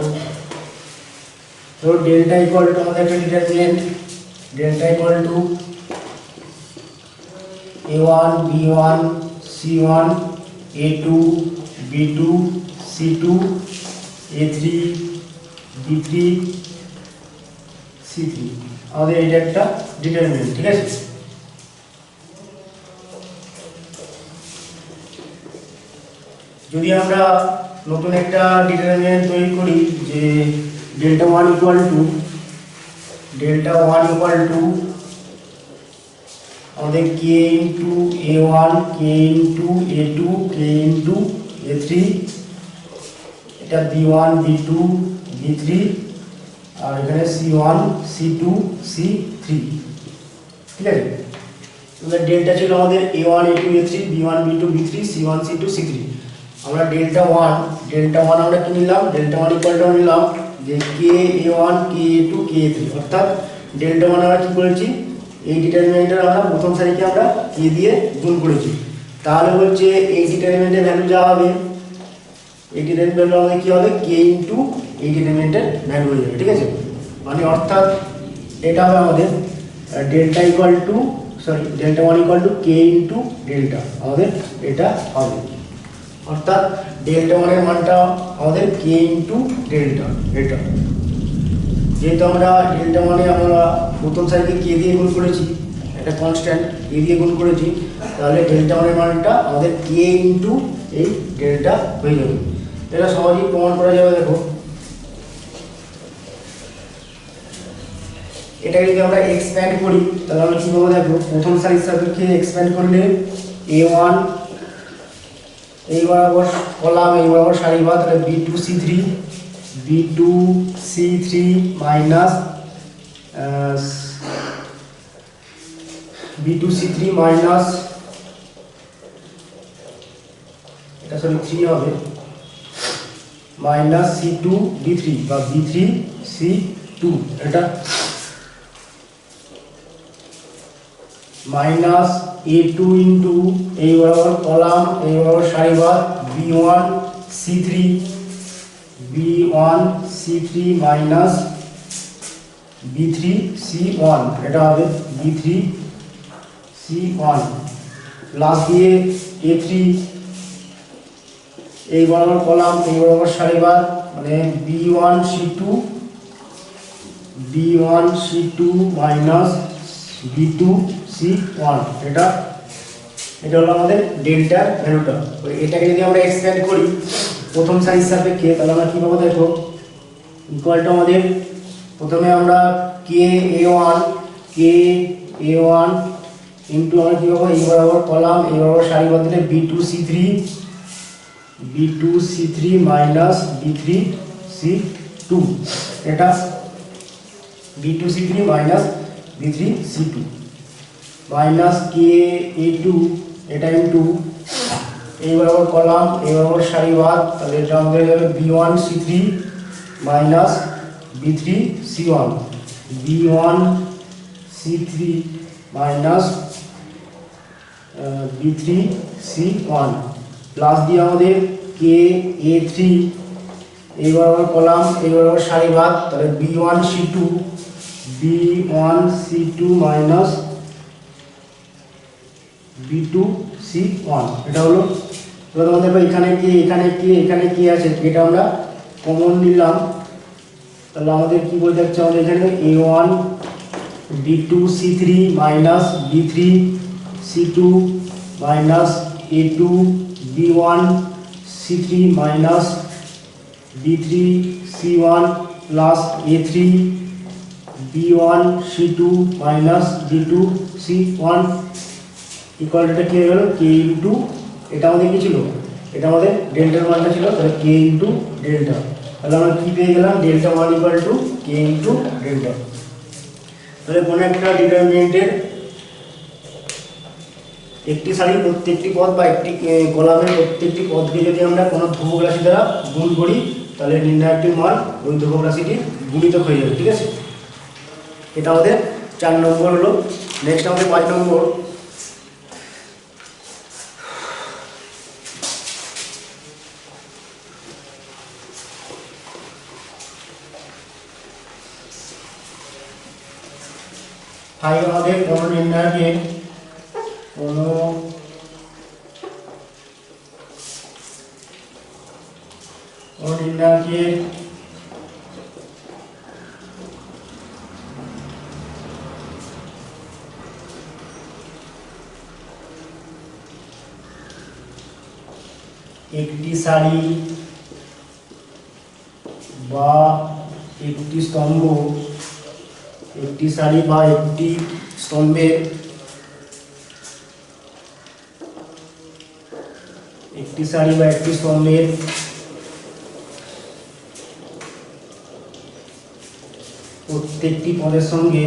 ধরো ডেল্টা ইকুয়াল টু আমাদের একটা determinant, delta equal to a1 b1 c1 a2 b2 c2 a3 b3 c3, আমাদের এটা একটা ডিটারমিনেন্ট, ঠিক আছে। যদি আমরা নতুন একটা ডিটারমিনেন্ট তৈরি করি যে ডেল্টা 1 ইকুয়াল টু আমাদের k into a1 k into a2 k into a3, এটা b1 b2 b3 আর এখানে c1 c2 c3, ঠিক আছে। এবার ডেল্টা ছিল আমাদের a1 a2 a3 b1 b2 b3 c1 c2 c3। আমরা ডেল্টা 1 আমরা কি নিলাম, ডেল্টা 1 ইকুয়াল টু নিলাম যে k a1 k a2 k a3, অর্থাৎ ডেল্টা 1 আমরা কি করেছি, এই ডিটারমিনেন্টের আমরা প্রথম সারিকে আমরা k দিয়ে গুণ করেছি। তাহলে হচ্ছে এই ডিটারমিনেন্টের ভ্যালু যা হবে, এই ডিটারমিনেন্টের ভ্যালু আমাদের কি হবে, k ইনটু এই ডিটারমিনেন্টের ভ্যালু হয়ে যাবে, ঠিক আছে। মানে অর্থাৎ এটা হবে আমাদের delta 1 equal to k into delta, আমাদের এটা হবে। অর্থাৎ ডেল্টা 1 এর মানটা আমাদের k ইনটু ডেল্টা, এটা যেহেতু আমরা ডেল্টা 1 আমরা প্রথম সারিকে k দিয়ে গুণ করেছি, একটা কনস্ট্যান্ট k দিয়ে গুণ করেছি, তাহলে ডেল্টা 1 এর মানটা আমাদের k ইনটু এই ডেল্টা হয়ে যাবে। এটা সহজেই প্রমাণ করা যাবে। দেখো এটাকে যদি আমরা এক্সপ্যান্ড করি তাহলে আমরা কি পাবো, দেখো প্রথম সারির সাপেক্ষে এক্সপ্যান্ড করলে a1 এই বরাবর কলাম, এই বরাবর সারি বা তাহলে b2 c3 মাইনাস এটা সরি 3 হবে, মাইনাস c2 b3 বা b3 c2, এটা মাইনাস a2 ইন্টু এই বরাবর কলাম, এই বরাবর সারি বা b1 c3 minus b3 c1, এটা হবে b3 c1 প্লাস দিয়ে a3 এই বরাবর কলাম, এই বরাবর সারিবাদ, মানে B1 C2 minus B2 C1, এটা হলো আমাদের ডেল্টার ভ্যালুটা। এটাকে যদি আমরা এক্সপ্যান্ড করি প্রথম সারির সাপেক্ষে, তাহলে আমরা কী পাবো দেখো, ইকুয়াল টু আমাদের প্রথমে আমরা K A1 ইন্টু আমরা কী পাবো, এই বরাবর কলাম, এই বরাবর সারিবাদ দিলে B2C3 মাইনাস B3C2, এটা B2C3 minus B3C2 minus KA2, এটা ইন্টু এই বরাবর কলাম, এই বরাবর সারিবাদ, তাহলে এটা আমাদের যাবে B1C3 minus B3C1, B1C3 minus B3C1 plus দিয়ে আমাদের KA3, এই বরাবর কলাম, এই বরাবর সারিবাদ, তাহলে B1C2 মাইনাস B2C1, এটা হলো। এবার আমাদের এখানে কি আছে, এটা আমরা কমন নিলাম, তাহলে আমাদের কি বলতে যাচ্ছে, আমাদের এখানে A1 B2C3 minus B3C2 minus A2 B1C3 minus B3C1 plus A3 B1C2 minus B2C1 equal to কি হয়ে গেল, K ইন্টু, এটা আমাদের কি ছিল, এটা আমাদের ডেল্টার মানটা ছিল, তাহলে K ইন্টু ডেল্টা, তাহলে আমরা কী পেয়ে গেলাম, ডেল্টা মান equal to K into delta. তাহলে কোনো একটা ডিটারমিনেন্টের একটি সারির প্রত্যেকটি পদ বা একটি কলামের প্রত্যেকটি পদকে যদি আমরা কোনো ধ্রুবক রাশি দ্বারা গুণ করি, তাহলে নির্ণায়কটির মান ওই ধ্রুবক রাশিটি গুণিতক হয়ে যাবে, ঠিক আছে। এটা আমাদের 4 নম্বর হলো। নেক্সট আমাদের 5 নম্বর। আমাদের কোনো নির্ণায়কের একটি সারি বা একটি স্তম্ভ, একটি সারি বা একটি স্তম্ভের প্রত্যেকটি পদের সঙ্গে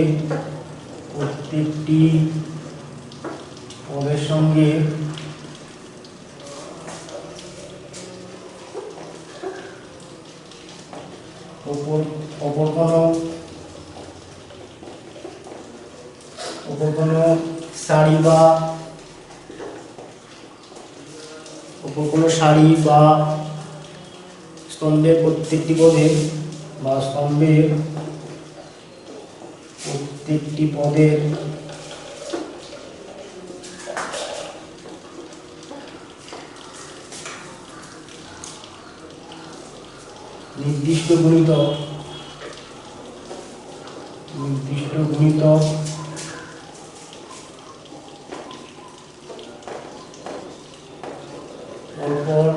অপর কোনো সারি বা স্তম্ভের প্রত্যেকটি পদে বা স্তম্ভের প্রত্যেকটি পদের নির্দিষ্ট গুণিতক পরপর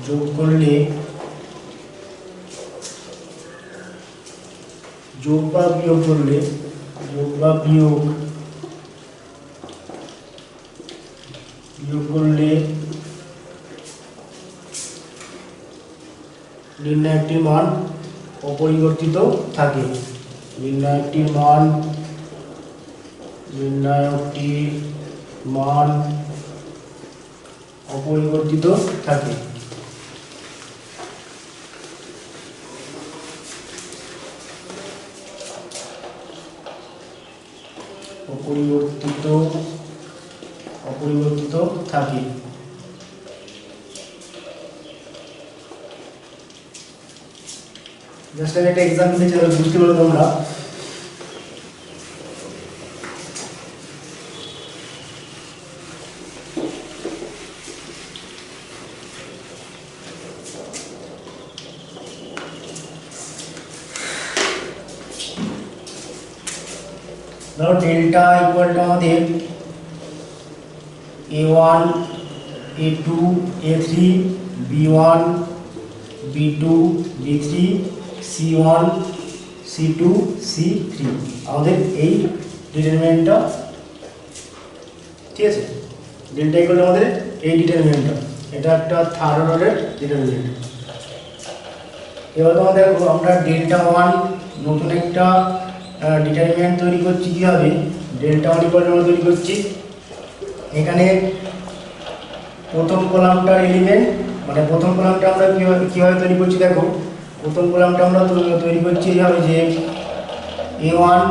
যোগ করলে, যোগ বা বিয়োগ করলে নির্ণায়কটির মান অপরিবর্তিত থাকে। নির্ণায়কটির মান অপরিবর্তিত থাকে। অপরিবর্তিত থাকে। জাস্ট আমি একটা এক্সাম্পল দিচ্ছি, বুঝতে পারো তোমরা। ধরো ডেল্টা ইকুয়াল টু আমাদের a1 a2 a3 b1 b2 b3 c1 c2 c3 আমাদের এই ডিটারমিনেন্টটা, ঠিক আছে। ডেল্টা ইকুয়াল টু আমাদের এই ডিটারমিনেন্টটা, এটা একটা থার্ড অর্ডারের ডিটারমিনেন্ট। এবার তোমার দেখো আমরা ডেল্টা ওয়ান নতুন একটা ডিটারমিনেন্ট তৈরি করছি। কীভাবে ডেল্টা ওয়ান ইকুয়াল টু আমরা তৈরি করছি, এখানে প্রথম কলামটার এলিমেন্ট, মানে প্রথম কলামটা আমরা কীভাবে তৈরি করছি দেখো, প্রথম কলামটা আমরা তৈরি করছি এইভাবে যে a1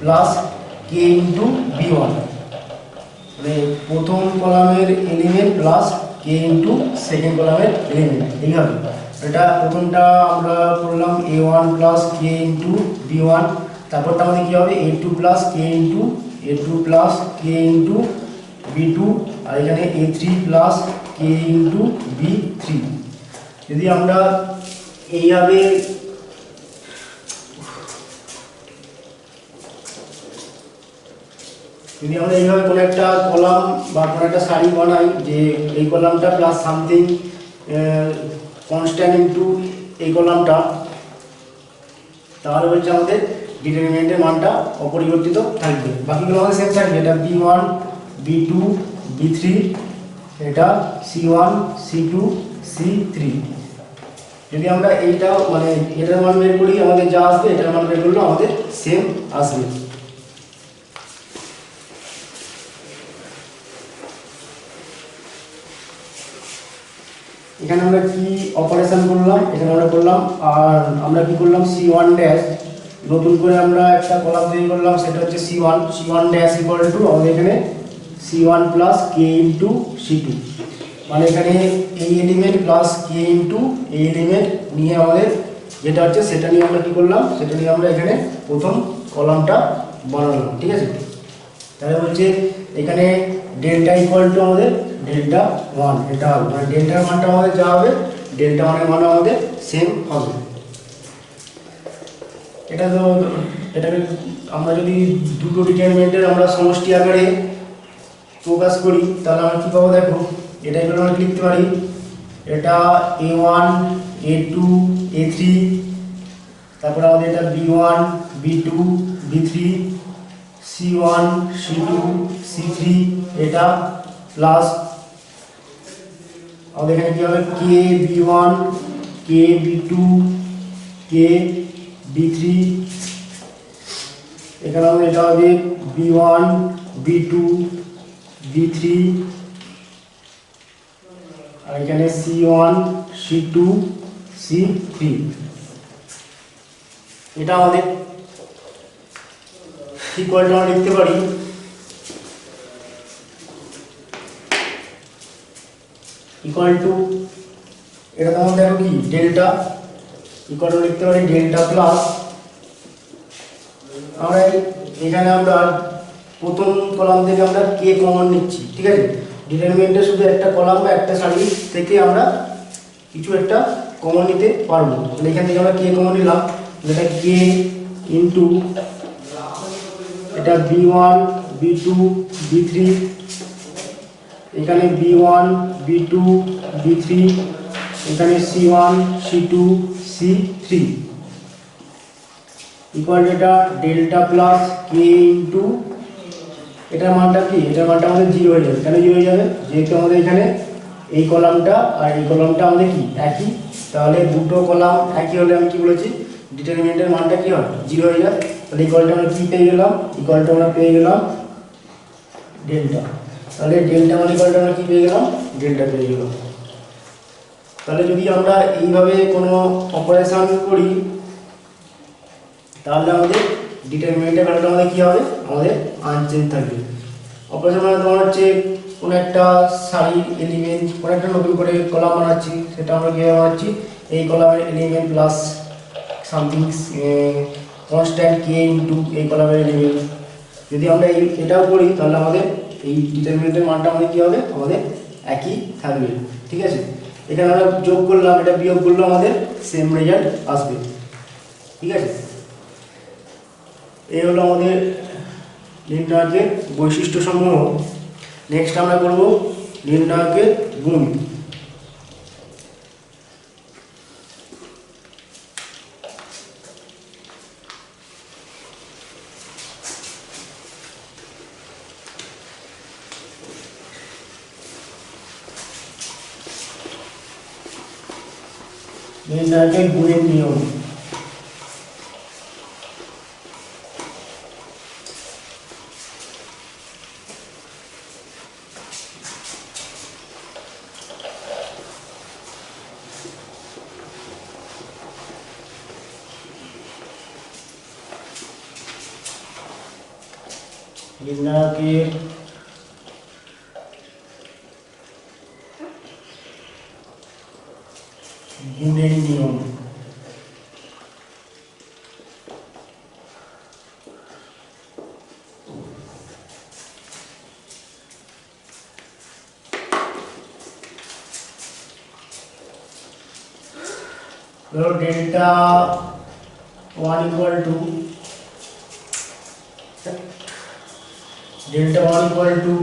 প্লাস কে ইন্টু b1, মানে প্রথম কলামের এলিমেন্ট প্লাস কে ইন্টু সেকেন্ড কলামের এলিমেন্ট, এইভাবে। এটা প্রথমটা আমরা করলাম a1 প্লাস কে ইন্টু b1, তারপরটা আমাদের কী হবে a2 প্লাস কে ইন্টু b2, আর এখানে a3 প্লাস কে ইন্টু b3। যদি আমরা এইভাবে কোনো একটা কলাম বা কোনো একটা সারি বানাই, যে এই কলামটা প্লাস সামথিং কনস্ট্যান্ট ইন্টু এই কলামটা, তাহলে হচ্ছে আমাদের ডিটারমিনেন্টের মানটা অপরিবর্তিত থাকবে, বাকিগুলো আমাদের সেম থাকবে। এটা b1 b2 b3, এটা c1 c2 c3। যদি আমরা এইটাও মানে এটার মান বের করি, আমাদের যা আসবে এটার মান বের করলেও আমাদের সেম আসবে। এখানে আমরা কি অপারেশন করলাম, এখানে আমরা করলাম, আর আমরা কি করলাম c1 ড্যাশ, নতুন করে আমরা একটা কলাম তৈরি করলাম, সেটা হচ্ছে c1 ড্যাশ ইকুয়াল টু আমাদের এখানে c1 প্লাস কে ইন্টু c2, মানে এখানে এই এলিমেন্ট প্লাস কে ইন্টু এই এলিমেন্ট নিয়ে আমাদের যেটা হচ্ছে সেটা নিয়ে আমরা কি করলাম, সেটা নিয়ে আমরা এখানে প্রথম কলামটা বানালাম, ঠিক আছে। তাহলে হচ্ছে এখানে ডেল্টা ইকুয়াল টু আমাদের ডেল্টা ওয়ান, এটা হবে মানে ডেল্টার মানটা আমাদের যা হবে ডেল্টা ওয়ানের মান আমাদের সেম হবে। এটা তো এটাকে আমরা যদি দুটো ডিটারমিনেন্টের আমরা সমষ্টি আকারে প্রকাশ করি, তাহলে আমরা কী পাবো দেখো, এটা এগুলো আমরা লিখতে পারি, এটা a1 a2 a3, তারপরে আমাদের এটা b1 b2 b3 c1 c2 c3, এটা প্লাস আমাদের এখানে কি হবে কে b1 কে b2 কে b3, এখানে আমাদের এটা হবে b1 b2 b3, আর এখানে c1 c2 c3, এটা আমাদের ইকুয়াল টু আমরা লিখতে পারি ইকুয়াল টু, এটা তো আমাদের দেখো কি ডেল্টা, ইকুয়াল টু লিখতে পারি ডেল্টা প্লাস, আমরা এখানে আমরা প্রথম কলাম থেকে আমরা কে কমন নিচ্ছি, ঠিক আছে। ডিটারমিনেন্টে শুধু একটা কলাম বা একটা সারি থেকে আমরা কিছু একটা কমন নিতে পারবো, তাহলে এখান থেকে আমরা কে কমন নিলাম, এটা কে ইন্টু এটা b1 b2 b3, এখানে b1 b2 b3, এখানে c1 c2 c3 ইকুয়াল এটা ডেল্টা প্লাস কে ইন্টু এটার মানটা কি, এটার মানটা আমাদের 0 হয়ে যাবে। কেন 0 হয়ে যাবে, যেহেতু আমাদের এখানে এই কলামটা আর এই কলামটা আমাদের কি একই, তাহলে দুটো কলাম একই হলে আমি কি বলেছি ডিটারমিনেন্টের মানটা কি হয় 0 হয়ে যায়। তাহলে ইকুয়ালটা আমরা কি পেয়ে গেলাম, ইকুয়ালটা আমরা পেয়ে গেলাম ডেল্টা, তাহলে ডেল্টা মানে ইকুয়ালটা আমরা কি পেয়ে গেলাম ডেল্টা পেয়ে গেলাম। তাহলে যদি আমরা এইভাবে কোনো অপারেশন করি, তাহলে আমাদের ডিটারমিনেন্টের ভ্যালুটা আমাদের কী হবে, আমাদের আনচেঞ্জ থাকবে। অপারেশন মানে তোমার হচ্ছে কোনো একটা সারি এলিমেন্ট, কোনো একটা নতুন করে কলাম বানাচ্ছি, সেটা আমরা কীভাবে বানাচ্ছি, এই কলামের এলিমেন্ট প্লাস সামথিং কনস্ট্যান্ট কে ইন্টু এই কলামের এলিমেন্ট। যদি আমরা এটাও করি, তাহলে আমাদের এই ডিটারমিনেন্টের মানটা আমাদের কী হবে, আমাদের একই থাকবে, ঠিক আছে। এখানে আমরা যোগ করলাম, এটা বিয়োগ করলেও আমাদের সেম রেজাল্ট আসবে, ঠিক আছে। এই হলো আমাদের নির্ণায়কের বৈশিষ্ট্যসমূহ। নেক্সট আমরা করব নির্ণায়কের গুণ। নির্ণায়কের গুণের নিয়ম। নির্ণায়কের গুণের নিয়ম। ধরো ডেল্টা 1 ইকুয়াল টু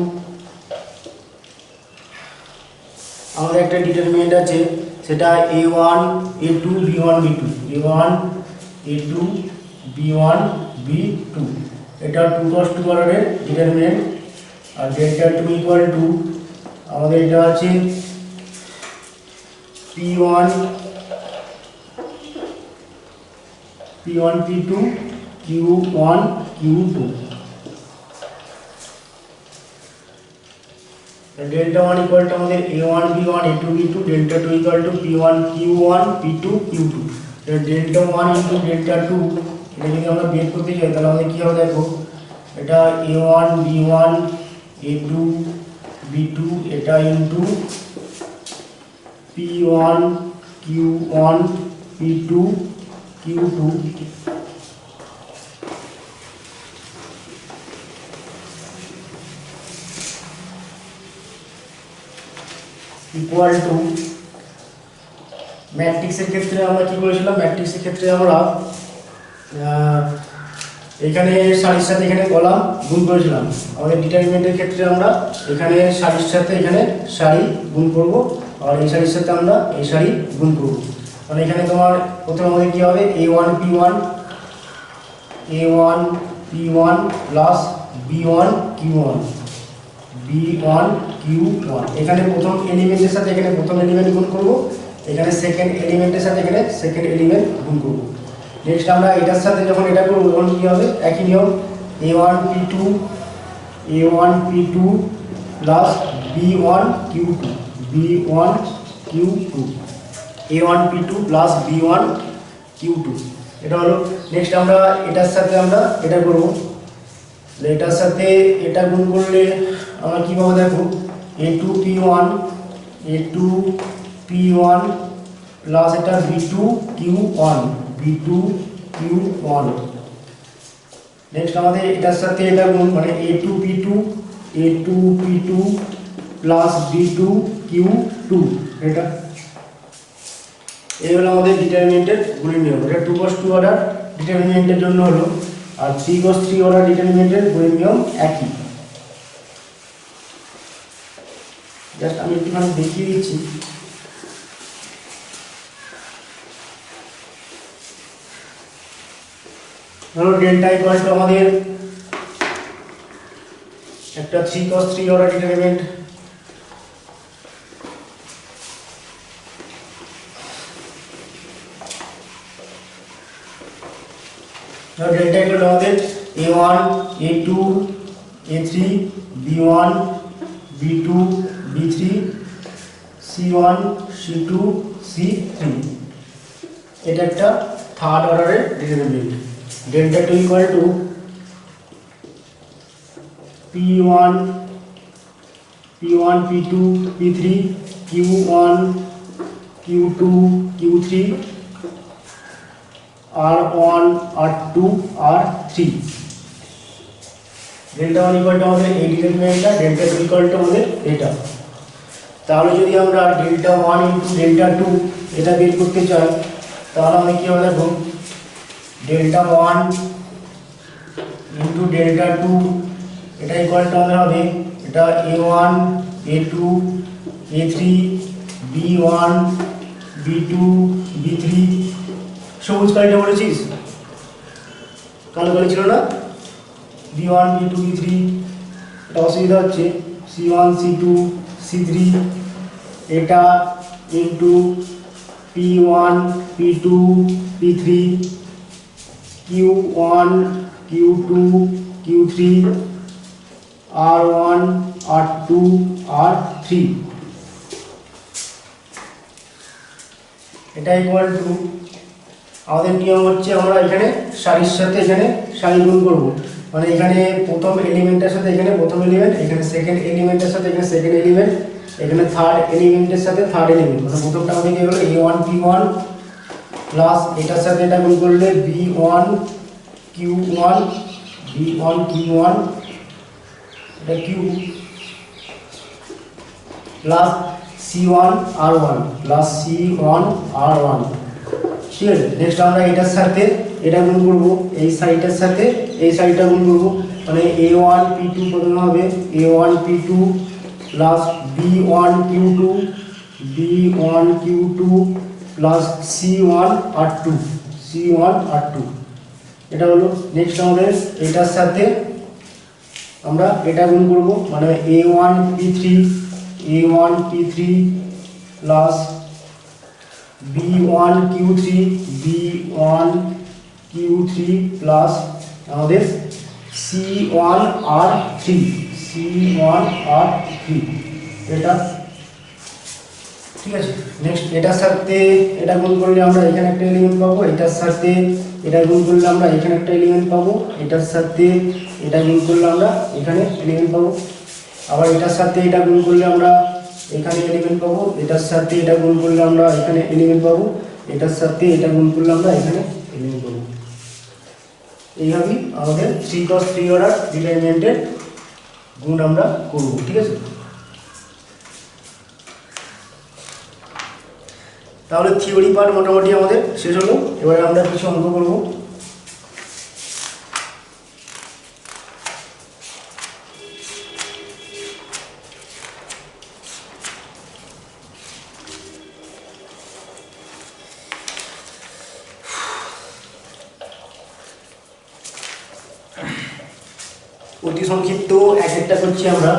আমাদের একটা ডিটারমিনেন্ট আছে, সেটা a1 a2 b1 b2 a1 a2 b1 b2, এটা 2 cos 2 অর্ডারের ডিটারমিনেন্ট। আর ডেল্টা 2 ইকুয়াল টু আমাদের এটা আছে p1 p2 q1 q2। Delta 1 equal to আমাদের a1 b1 a2 b2, delta 2 equal to p1 q1 p2 q2। तो delta 1 into delta 2 এটা যদি আমরা বের করতে যাই তাহলে আমাদের কি হবে দেখো, এটা a1 b1 a2 b2 এটা into p1 q1 p2 q2 equal to ম্যাট্রিক্সের ক্ষেত্রে আমরা কি করেছিলাম, ম্যাট্রিক্সের ক্ষেত্রে আমরা এখানে সারির সাথে এখানে কলাম গুণ করেছিলাম। আমাদের ডিটারমিনেন্টের ক্ষেত্রে আমরা এখানে সারির সাথে এখানে সারি গুণ করব, আর এই সারির সাথে আমরা এই সারি গুণ করব। মানে এখানে তোমার প্রথমে আমাদের কি হবে a1 p1 plus b1 q1 এখানে প্রথম এলিমেন্টের সাথে এখানে প্রথম এলিমেন্ট গুণ করব, এখানে সেকেন্ড এলিমেন্টের সাথে এখানে সেকেন্ড এলিমেন্ট গুণ করব। নেক্সট আমরা এটার সাথে যখন এটা করব তখন কি হবে, একই নিয়ম a1 p2 plus b1 q2 a1 p2 plus b1 q2 এটা হলো। নেক্সট আমরা এটার সাথে আমরা এটা করব, এটার সাথে এটা গুণ করলে আমরা কি পাবো দেখো a2 p1 প্লাস এটা b2 q1 নেক্সট আমাদের এটার সাথে এটা গুণ মানে a2 p2 plus b2 q2 এটা এই হলো আমাদের ডিটারমিনেন্টের গুণের নিয়ম। এটা 2 cos 2 অর্ডার ডিটারমিনেন্টের জন্য হলো, আর 3 cos 3 অর্ডার ডিটারমিনেন্টের গুণের নিয়ম একই। জাস্ট আমি একটুখানি দেখিয়ে দিচ্ছি। ধরো ডেল্টা ইকুয়াল টু আমাদের একটা 3 cos 3 অর্ডার ডিটারমিনেন্ট, ধরো ডেল্টা ইকুয়াল টু আমাদের a1 a2 a3 b1 b2 b3 c1 c2 c3, এটা একটা থার্ড অর্ডারের determinant. Delta 2 equal two p1 p2 p3 q1 q2 q3 r1 r2 r3। Delta 1 equal to আমাদের এই ডিটারমিনেন্টটা, delta 2 equal to আমাদের এটা। তাহলে যদি আমরা ডেল্টা 1 ইনটু ডেল্টা 2 এটা বের করতে চাই তাহলে আমি কি হবে দেখো, ডেল্টা 1 ইনটু ডেল্টা 2 এটা ইকুয়াল টু আমাদের হবে এটা a1 a2 a3 b1 b2 b3 সবুজ কালিটা বলেছিস কালো কালি ছিল না b1 b2 b3 এটা অসুবিধা হচ্ছে c1 c2 c3 এটা into p1 p2 p3 q1 q2 q3 r1 r2 r3 এটা ইকুয়াল টু আমাদের নিয়ম হচ্ছে আমরা এখানে সারির সাথে এখানে সারি গুণ করব মানে এখানে প্রথম এলিমেন্টের সাথে এখানে প্রথম এলিমেন্ট এখানে সেকেন্ড এলিমেন্টের সাথে এখানে সেকেন্ড এলিমেন্ট এখানে থার্ড এলিমেন্টের সাথে থার্ড এলিমেন্ট মানে প্রথমটা আমাদের কি হলো a1 p1 প্লাস এটার সাথে এটা গুণ করলে b1 q1 b1 q1 এটা q plus c1 r1 plus c1 r1 ঠিক আছে নেক্সট আমরা এটার সাথে এটা গুণ করব এই সাইডের সাথে এই সাইডটা গুণ করব মানে a1 p2 প্রথমে হবে a1 p2 plus b1 q2 b1 q2 plus c1 r2 c1 r2 এটা হলো নেক্সট আমাদের এটার সাথে আমরা এটা গুণ করব মানে a1 p3 plus b1 q3 plus আমাদের c1 r3 এটা ঠিক আছে নেক্সট এটার সাথে এটা গুণ করলে আমরা এখানে একটা এলিমেন্ট পাবো এটার সাথে এটা গুণ করলে আমরা এখানে একটা এলিমেন্ট পাবো এটার সাথে এটা গুণ করলে আমরা এখানে এলিমেন্ট পাবো আবার এটার সাথে এটা গুণ করলে আমরা এখানে এলিমেন্ট পাবো এটার সাথে এটা গুণ করলে আমরা এখানে এলিমেন্ট পাবো এটার সাথে এটা গুণ করলে আমরা এখানে এলিমেন্ট পাবো এইভাবেই আমাদের 3 × 3 অর্ডার ডিটারমিনেন্টের গুণ আমরা করব ঠিক আছে তাহলে থিওরি পার্ট মোটামুটি আমাদের শেষ হলো এবারে আমরা কিছু অঙ্ক করব অতি সংক্ষিপ্ত এক একটা করছি আমরা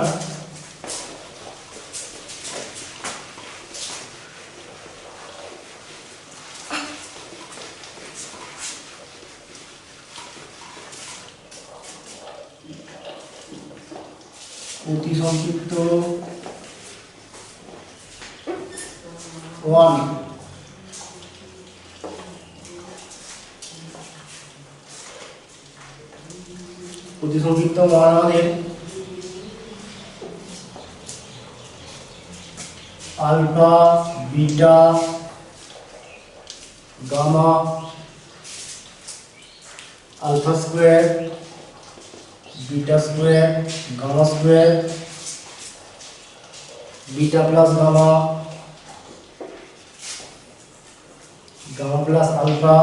অতি সংক্ষিপ্ত 1 অতি সংক্ষিপ্ত 1 আমাদের alpha beta gamma alpha square beta square gamma square beta plus gamma gamma plus alpha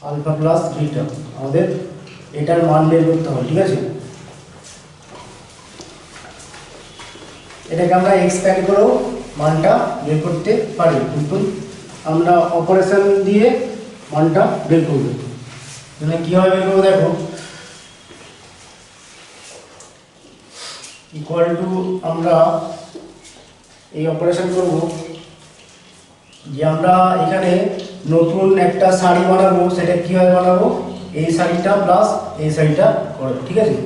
alpha plus beta আমাদের এটার মান বের করতে হবে ঠিক আছে এটাকে আমরা এক্সপ্যান্ড করেও মানটা বের করতে পারি কিন্তু আমরা অপারেশন দিয়ে মানটা বের করব মানে কিভাবে বের করব দেখো ইকুয়াল টু আমরা এই অপারেশন করব যে আমরা এখানে নতুন একটা সারি বানাবো সেটা কিভাবে বানাবো এই সারিটা প্লাস এই সারিটা করে ঠিক আছে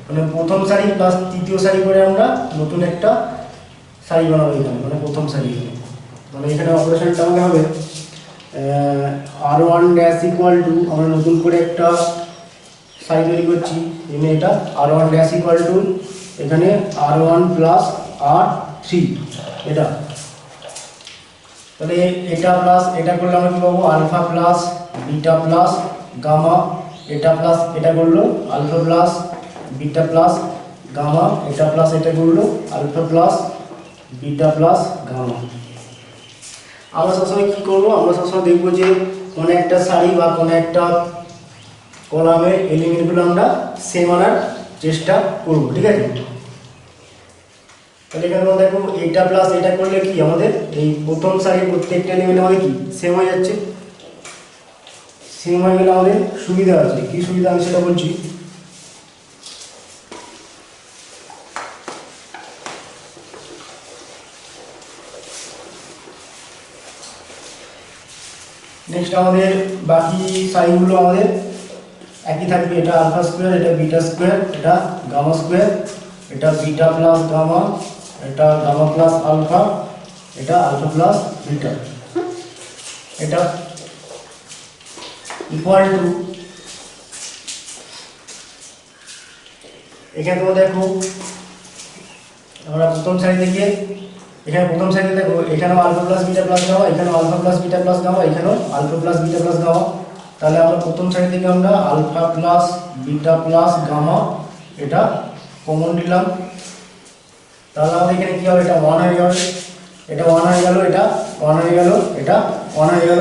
মানে প্রথম সারি প্লাস তৃতীয় সারি করে আমরা নতুন একটা সারি বানাবো এখানে মানে প্রথম সারি মানে এখানে অপারেশনটা আমাদের হবে r1 ড্যাশ ইকুয়াল টু আমরা নতুন করে একটা সারি তৈরি করছি এখানে এটা r1 ড্যাশ ইকুয়াল টু এখানে r1 প্লাস r3 এটা তাহলে এটা প্লাস এটা করলে আমরা কি পাবো alpha plus beta plus gamma এটা প্লাস এটা করলো alpha plus beta plus gamma এটা প্লাস এটা করলো alpha plus beta plus gamma আমরা সবসময় কী করবো আমরা সবসময় দেখবো যে কোনো একটা সারি বা কোনো একটা কলামের এলিমেন্টগুলো আমরা সেম আনার চেষ্টা করব, ঠিক আছে। তাহলে এখানে তোমরা দেখো এটা প্লাস এটা করলে কি আমাদের এই প্রথম সারির প্রত্যেকটা এলিমেন্ট আমাদের কি সেম হয়ে যাচ্ছে। সেম হয়ে গেলে আমাদের সুবিধা আছে, কি সুবিধা আমি সেটা বলছি। নেক্সট আমাদের বাকি সাইনগুলো আমাদের একই থাকবে। এটা আলফা স্কোয়ার, এটা বিটা স্কোয়ার, এটা গামা স্কোয়ার, এটা বিটা প্লাস গামা, এটা গামা প্লাস আলফা, এটা আলফা প্লাস বিটা, এটা ইকুয়াল টু, এখানে তোমরা দেখো আমরা প্রথম সারি থেকে এখানে প্রথম সারিতে দেখো এখানেও alpha plus beta plus gamma, এখানেও alpha plus beta plus gamma, এখানেও alpha plus beta plus gamma. তাহলে আমরা প্রথম সারি থেকে আমরা alpha plus beta plus gamma এটা কমন নিলাম। তাহলে আমাদের এখানে কি হবে, এটা 1 হয়ে যাবে, এটা 1 হয়ে গেল, এটা 1 হয়ে গেল, এটা 1 হয়ে গেল,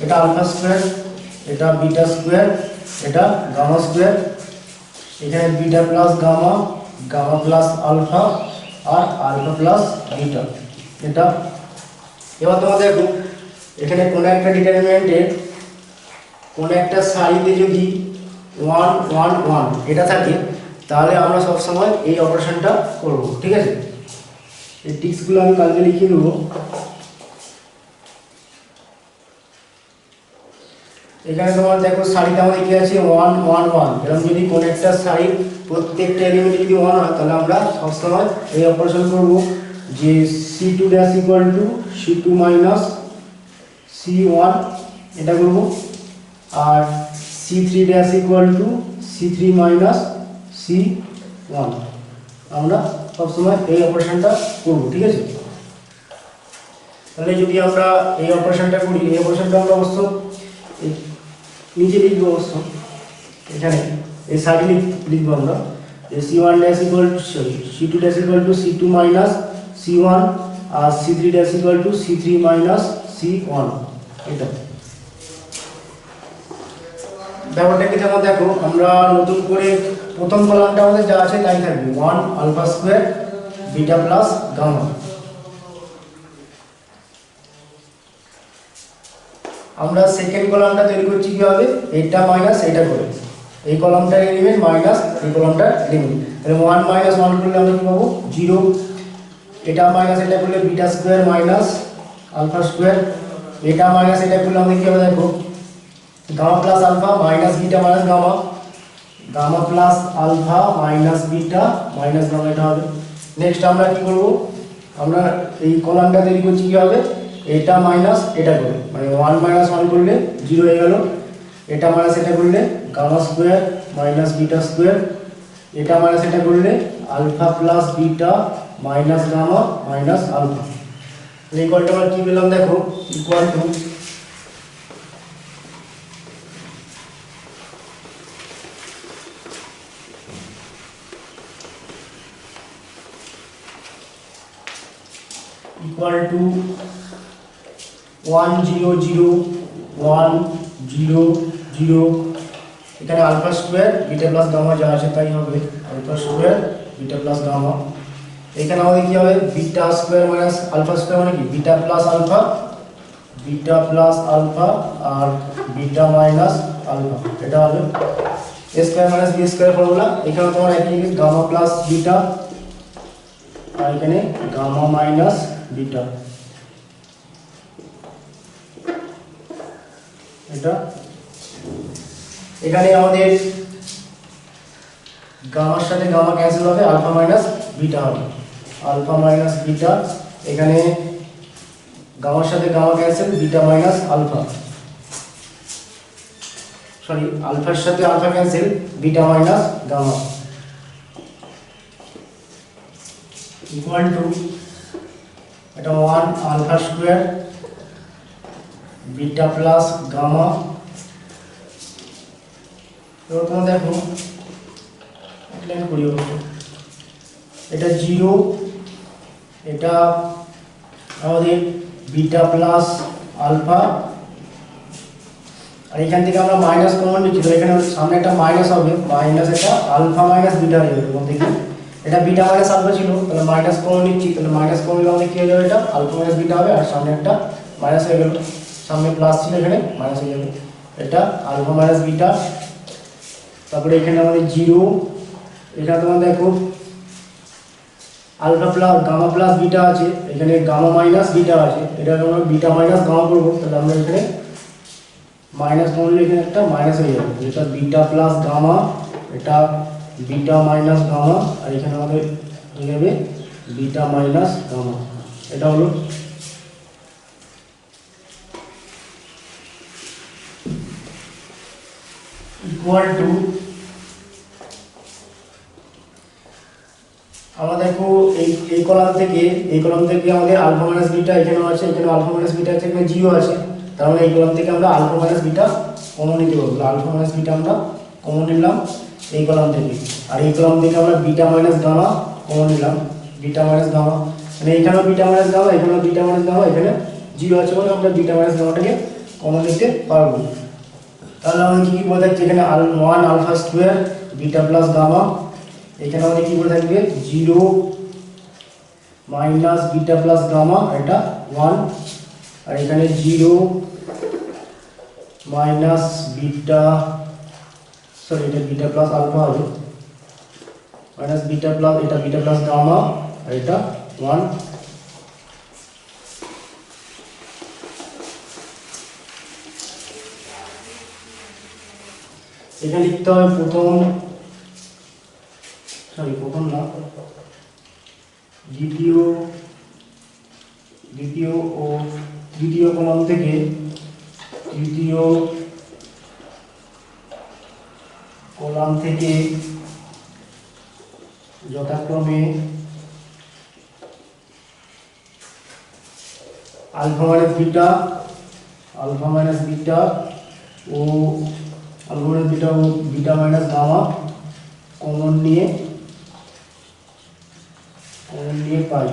এটা আলফা স্কোয়ার, এটা বিটা স্কোয়ার, এটা গামা স্কোয়ার, এখানে beta plus gamma, gamma plus alpha আর আলফা প্লাস বিটা, এটা। এবার তোমরা দেখো এখানে কোনো একটা ডিটারমিনেন্টের কোনো একটা সারিতে যদি 1 1 1 এটা থাকে তাহলে আমরা সবসময় এই অপারেশনটা করব, ঠিক আছে। এই টিক্সগুলো আমি কালকে লিখিয়ে দেবো। এখানে তোমার দেখো সারিতে আমাদের কি আছে 1 1 1, এরকম যদি কোনো একটা সারির প্রত্যেকটা এলিমেন্ট যদি 1 হয় তাহলে আমরা সবসময় এই অপারেশন করব যে C2 dash equal to C2 minus C1 এটা করব, আর C3 dash equal to C3 minus C1 আমরা সবসময় এই অপারেশনটা করব, ঠিক আছে। তাহলে যদি আমরা এই অপারেশনটা করি, এই অপারেশনটা আমরা অবশ্য নিচে লিখবো, অবশ্য এখানে এই সাইডে লিখবো আমরা C1 dash equal to C2 dash equal to C2 minus C1 আর C3 dash equal to C3 minus C1, এটা ব্যাপারটা কি। যেমন দেখো আমরা নতুন করে প্রথম কলামটা আমাদের যা আছে তাই থাকবে 1 alpha square beta plus gamma. আমরা সেকেন্ড কলামটা তৈরি করছি কিভাবে, এটা মাইনাস এটা করে, এই কলামটার এলিমেন্ট মাইনাস এই কলামটার এলিমেন্ট, তাহলে 1 মাইনাস 1 করলে আমরা কি পাবো 0, এটা মাইনাস এটা করলে beta square minus alpha square, এটা মাইনাস এটা করলে আমাদের কি হবে দেখো gamma plus alpha minus beta minus gamma, gamma plus alpha minus beta minus gamma, এটা হবে। নেক্সট আমরা কি করব, আমরা এই কলামটা তৈরি করছি কি হবে, এটা মাইনাস এটা করে, মানে 1 মাইনাস 1 করলে 0 হয়ে গেল, এটা মাইনাস এটা করলে gamma square minus beta square, এটা মাইনাস এটা করলে alpha plus beta minus gamma minus alpha. এই ইকুয়ালটা আমরা কি পেলাম দেখো, ইকুয়াল টু equal to 1 0 0 1 0 0, এখানে alpha square beta plus gamma যা আছে তাই হবে, alpha square beta plus gamma. এখানে আমাদের কি হবে beta square minus alpha square মানে কি beta plus alpha, beta plus alpha আর বিটা মাইনাস আলফা, এটা হবে a square minus b square formula. এখানে তোমার একই গামা প্লাস বিটা আর এখানে গামা মাইনাস বিটা, এটা এখানে আমাদের গামার সাথে গামা ক্যান্সেল হবে, আলফা মাইনাস বিটা হবে, আলফা মাইনাস বিটা, এখানে গামার সাথে gamma cancel, beta minus alpha, sorry আলফার সাথে alpha cancel, beta minus gamma, equal to এটা 1 alpha square beta plus gamma. এবার তোমরা দেখো লাইন করি, এটা 0, এটা আমাদের বিটা প্লাস আলফা আর এখান থেকে আমরা মাইনাস কমন নিচ্ছি, তো এখানে সামনে একটা মাইনাস হবে, মাইনাস একটা আলফা মাইনাস বিটা হয়ে যাবে এর থেকে। এটা বিটা মাইনাস আলফা ছিল, তাহলে মাইনাস কমন নিচ্ছি, তাহলে মাইনাস কমন নিলে আমাদের কী হয়ে যাবে, এটা আলফা মাইনাস বিটা হবে, আর সামনে একটা মাইনাস হয়ে গেল, সামনে প্লাস ছিল এখানে মাইনাস হয়ে যাবে, এটা আলফা মাইনাস বিটা। তারপরে এখানে আমাদের জিরো, এখানে তোমার দেখো alpha plus gamma plus beta আছে, এখানে গামা মাইনাস বিটা আছে, এটা আমরা বিটা মাইনাস গামা করবো, তাহলে আমরা এখানে মাইনাস করলে এখানে একটা মাইনাস হয়ে যাবে, এটা বিটা প্লাস গামা, এটা বিটা মাইনাস গামা, আর এখানে আমাদের হয়ে যাবে বিটা মাইনাস গামা। এটা হলো ইকুয়াল টু, আমরা দেখো এই কলাম থেকে আমাদের আলফা মাইনাস বিটা এখানেও আছে, এখানে আলফা মাইনাস বিটা আছে, এখানে জিরো আছে, তার মানে এই কলাম থেকে আমরা আলফা মাইনাস বিটা কমন নিতে পারবো, আলফা মাইনাস বিটা আমরা কমন নিলাম এই কলাম থেকে, আর এই কলাম থেকে আমরা বিটা মাইনাস গামা কমন নিলাম, বিটা মাইনাস গামা, মানে এখানেও বিটা মাইনাস গামা, এখানেও বিটা মাইনাস গামা, এখানে জিরো আছে বলে আমরা বিটা মাইনাস গামাটাকে কমন নিতে পারবো। তাহলে আমাদের কী কী বলে থাকছে, এখানে one alpha square beta plus gamma, এখানে আমাদের কী বলে থাকবে zero minus beta plus gamma, এটা ওয়ান, আর এখানে জিরো মাইনাস বিটা, সরি এটা বিটা প্লাস আলফা হবে, মাইনাস বিটা প্লাস, এটা বিটা প্লাস গামা, আর এটা ওয়ান। এখানে লিখতে হবে প্রথম না দ্বিতীয় কলাম থেকে যথাক্রমে আলফা মাইনাস বিটা ও বিটা মাইনাস গামা কমন নিয়ে পাই,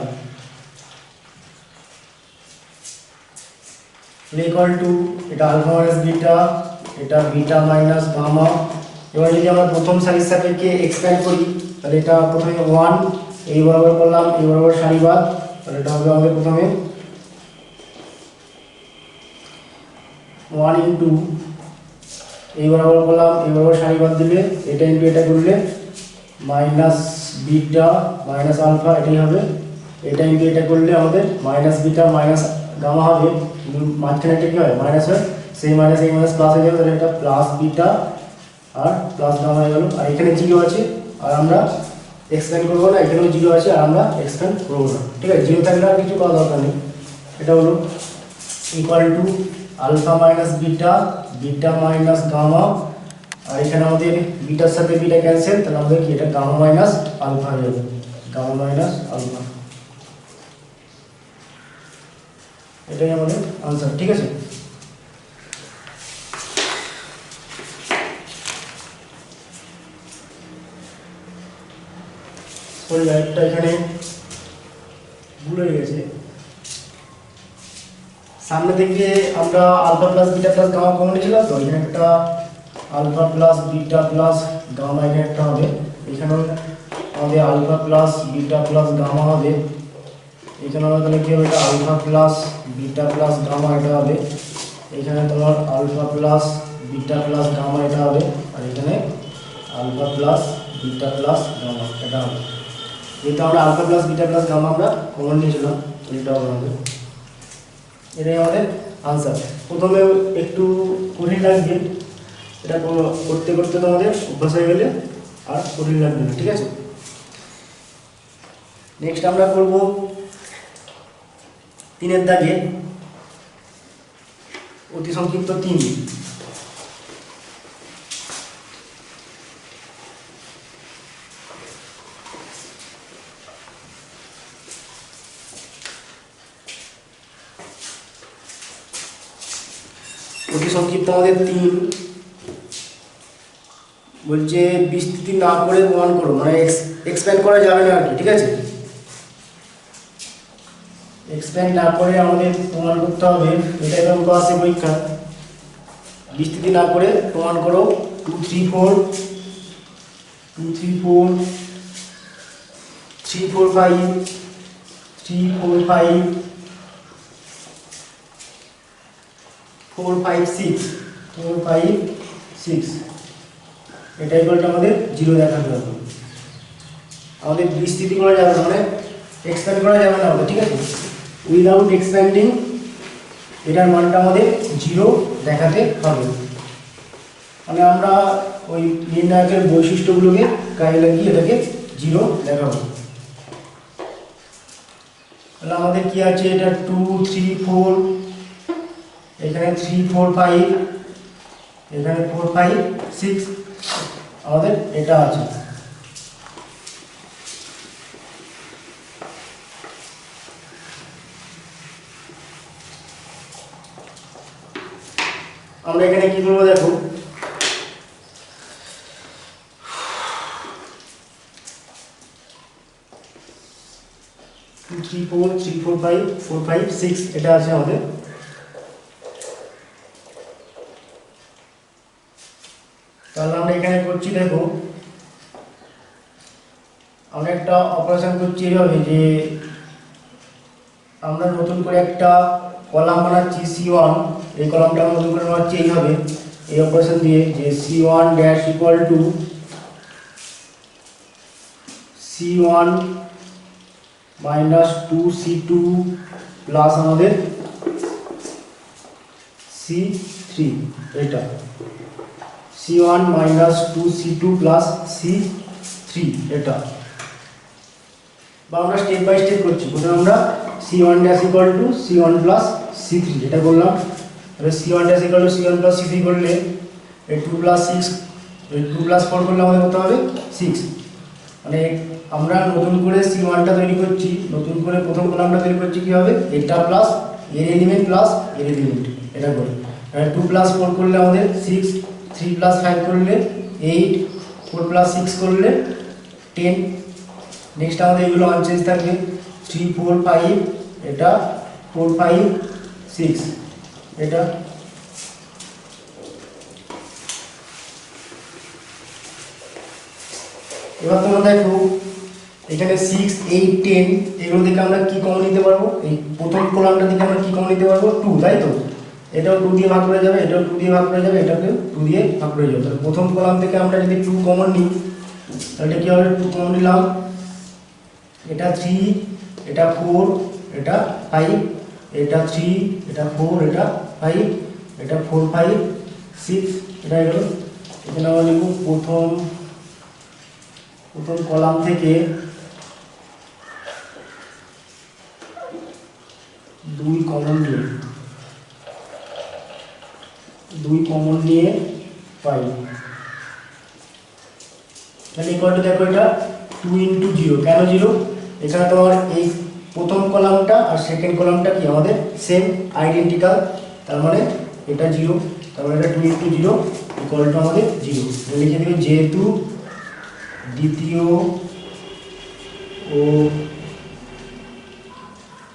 ইকুয়াল টু এটা আলফা মাইনাস বিটা, এটা বিটা মাইনাস গামা। এবার যদি আমরা প্রথম সারির সাপেক্ষে এক্সপ্যান্ড করি, তাহলে এটা প্রথমে ওয়ান এই বরাবর করলাম, এই বরাবর সারিবাদ, তাহলে এটা হবে আমাদের প্রথমে ওয়ান ইন্টু এই বরাবর করলাম, এই বরাবর সারিবাদ দিলে এটা ইন্টু এটা করলে মাইনাস বিটা মাইনাস আলফা, এটাই হবে, এটা ইন্টু এটা করলে আমাদের মাইনাস বিটা মাইনাস গামা হবে, মাঝখানে একটা কী হয় মাইনাস হয়, সেই মাইনাস এই মাইনাস প্লাস হয়ে যাবে, তাহলে এটা প্লাস বিটা আর প্লাস গামা হয়ে গেল, আর এখানে জিরো আছে আর আমরা এক্সপ্যান্ড করবো না, এখানেও জিরো আছে আর আমরা এক্সপ্যান্ড করবো না, ঠিক আছে, জিরো থাকলে আর কিছু করা দরকার নেই। এটা হলো equal to alpha minus beta, beta minus gamma, আর এখানে আমাদের বিটার সাথে বিটা ক্যান্সেল, তাহলে আমাদের কি এটা গামা মাইনাস আলফা হয়ে যাবে, গামা মাইনাস আলফা, এটাই আমাদের আনসার, ঠিক আছে। সরি একটা এখানে ভুল হয়ে গেছে, সামনে থেকে আমরা alpha plus beta plus gamma common নিয়েছিলাম, তো এখানে একটা alpha plus beta plus gamma এখানে একটা হবে, এখানেও আমাদের alpha plus beta plus gamma হবে, এখানে আমরা তাহলে কি হবে, এটা alpha plus beta plus gamma এটা হবে, এখানে তোমার alpha plus beta plus gamma এটা হবে, আর এখানে alpha plus beta plus gamma এটা হবে। যেহেতু আমরা alpha plus beta plus gamma আমরা কমন নিয়েছিলাম, এটা হবে আমাদের, এটাই আমাদের আনসার। প্রথমে একটু কঠিন লাগবে, এটা করতে করতে তোমাদের অভ্যাস হয়ে গেলে আর কঠিন লাগবে না, ঠিক আছে। নেক্সট আমরা করব 3 দাগে অতি সংক্ষিপ্ত 3। অতি সংক্ষিপ্ত আমাদের 3 বলছে বিস্তৃতি না করে প্রমাণ করো, মানে এক্সপ্যান্ড করা যাবে না আর কি, ঠিক আছে, এক্সপ্যান্ড না করে আমাদের প্রমাণ করতে হবে, এটা অঙ্ক আসে পরীক্ষা, বিস্তৃতি না করে প্রমাণ করো। 2 3 4 2 3 4 3 4 5 3 4 5 4 5 6 4 5 6 এটা ইকুয়ালটা আমাদের 0 দেখাতে হবে। আমাদের বিস্তৃতি করা যাবে না, মানে এক্সপ্যান্ড করা যাবে না আমাদের, ঠিক আছে। উইদাউট এক্সপ্যান্ডিং এটার মানটা আমাদের 0 দেখাতে হবে। মানে আমরা ওই নির্ণায়কের বৈশিষ্ট্যগুলোকে কাজে লাগিয়ে এটাকে 0 দেখাবো। তাহলে আমাদের কি আছে, এটা 2 3 4, এখানে 3 4 5, এখানে 4 5 6, আমাদের এটা আছে। আমরা এখানে কি করবো দেখো, 2 3 4 3 4 5 4 5 6 এটা আছে আমাদের। তাহলে আমরা এখানে করছি দেখো, আমরা একটা অপারেশন করছি এইভাবে যে আমরা নতুন করে একটা কলাম বানাচ্ছি C1, এই কলামটা আমরা নতুন করে বানাচ্ছি এইভাবে, এই অপারেশন দিয়ে যে C1 dash equal two C1 minus 2C2 plus আমাদের C3, এটা C1 minus 2C2 plus C3 এটা। বা আমরা স্টেপ বাই স্টেপ করছি। প্রথমে আমরা C1 dash equal two C1 plus C3 এটা করলাম। তাহলে C1 dash equal two C1 plus C3 করলে এই 2 প্লাস 6, এই 2 প্লাস 4 করলে আমাদের কত হবে 6। মানে আমরা নতুন করে C1টা তৈরি করছি, নতুন করে প্রথম কলামটা তৈরি করছি কি হবে, এটা প্লাস এর এলিমেন্ট প্লাস এর এলিমেন্ট এটা করে। 2 প্লাস 4 করলে আমাদের 6, 3 প্লাস 5 করলে 8, 4 প্লাস 6 করলে 10। নেক্সট আমাদের এগুলো আনচেঞ্জ থাকবে, 3 4 5 এটা, 4 5 6 এটা। এবার তোমরা দেখো এখানে 6 8 10 এগুলো থেকে আমরা কি কমন নিতে পারবো, এই প্রথম কলামটা থেকে আমরা কি কমন নিতে পারবো 2, তাই তো। এটাও 2 দিয়ে ভাগ করে যাবে, এটাও 2 দিয়ে ভাগ করে যাবে, এটাকেও 2 দিয়ে ভাগ করে যাবে। তাহলে প্রথম কলাম থেকে আমরা যদি 2 কমন নিই তাহলে কি হবে, 2 কমন নিলাম, এটা 3 এটা 4 এটা 5, এটা 3 এটা 4 এটা 5, এটা 4 5 6 এটা গেল। এখানে আমরা লিখব প্রথম কলাম থেকে 2 কমন নিয়ে পাই। তাহলে ইকুয়ালটা দেখো এটা 2 ইন্টু 0, কেন 0, এখানে তোমার এই প্রথম কলামটা আর সেকেন্ড কলামটা কি আমাদের সেম আইডেন্টিক্যাল, তার মানে এটা 0, তার মানে এটা 2 ইন্টু 0 ইকুয়ালটা আমাদের 0। লিখে দেবে যেহেতু দ্বিতীয় ও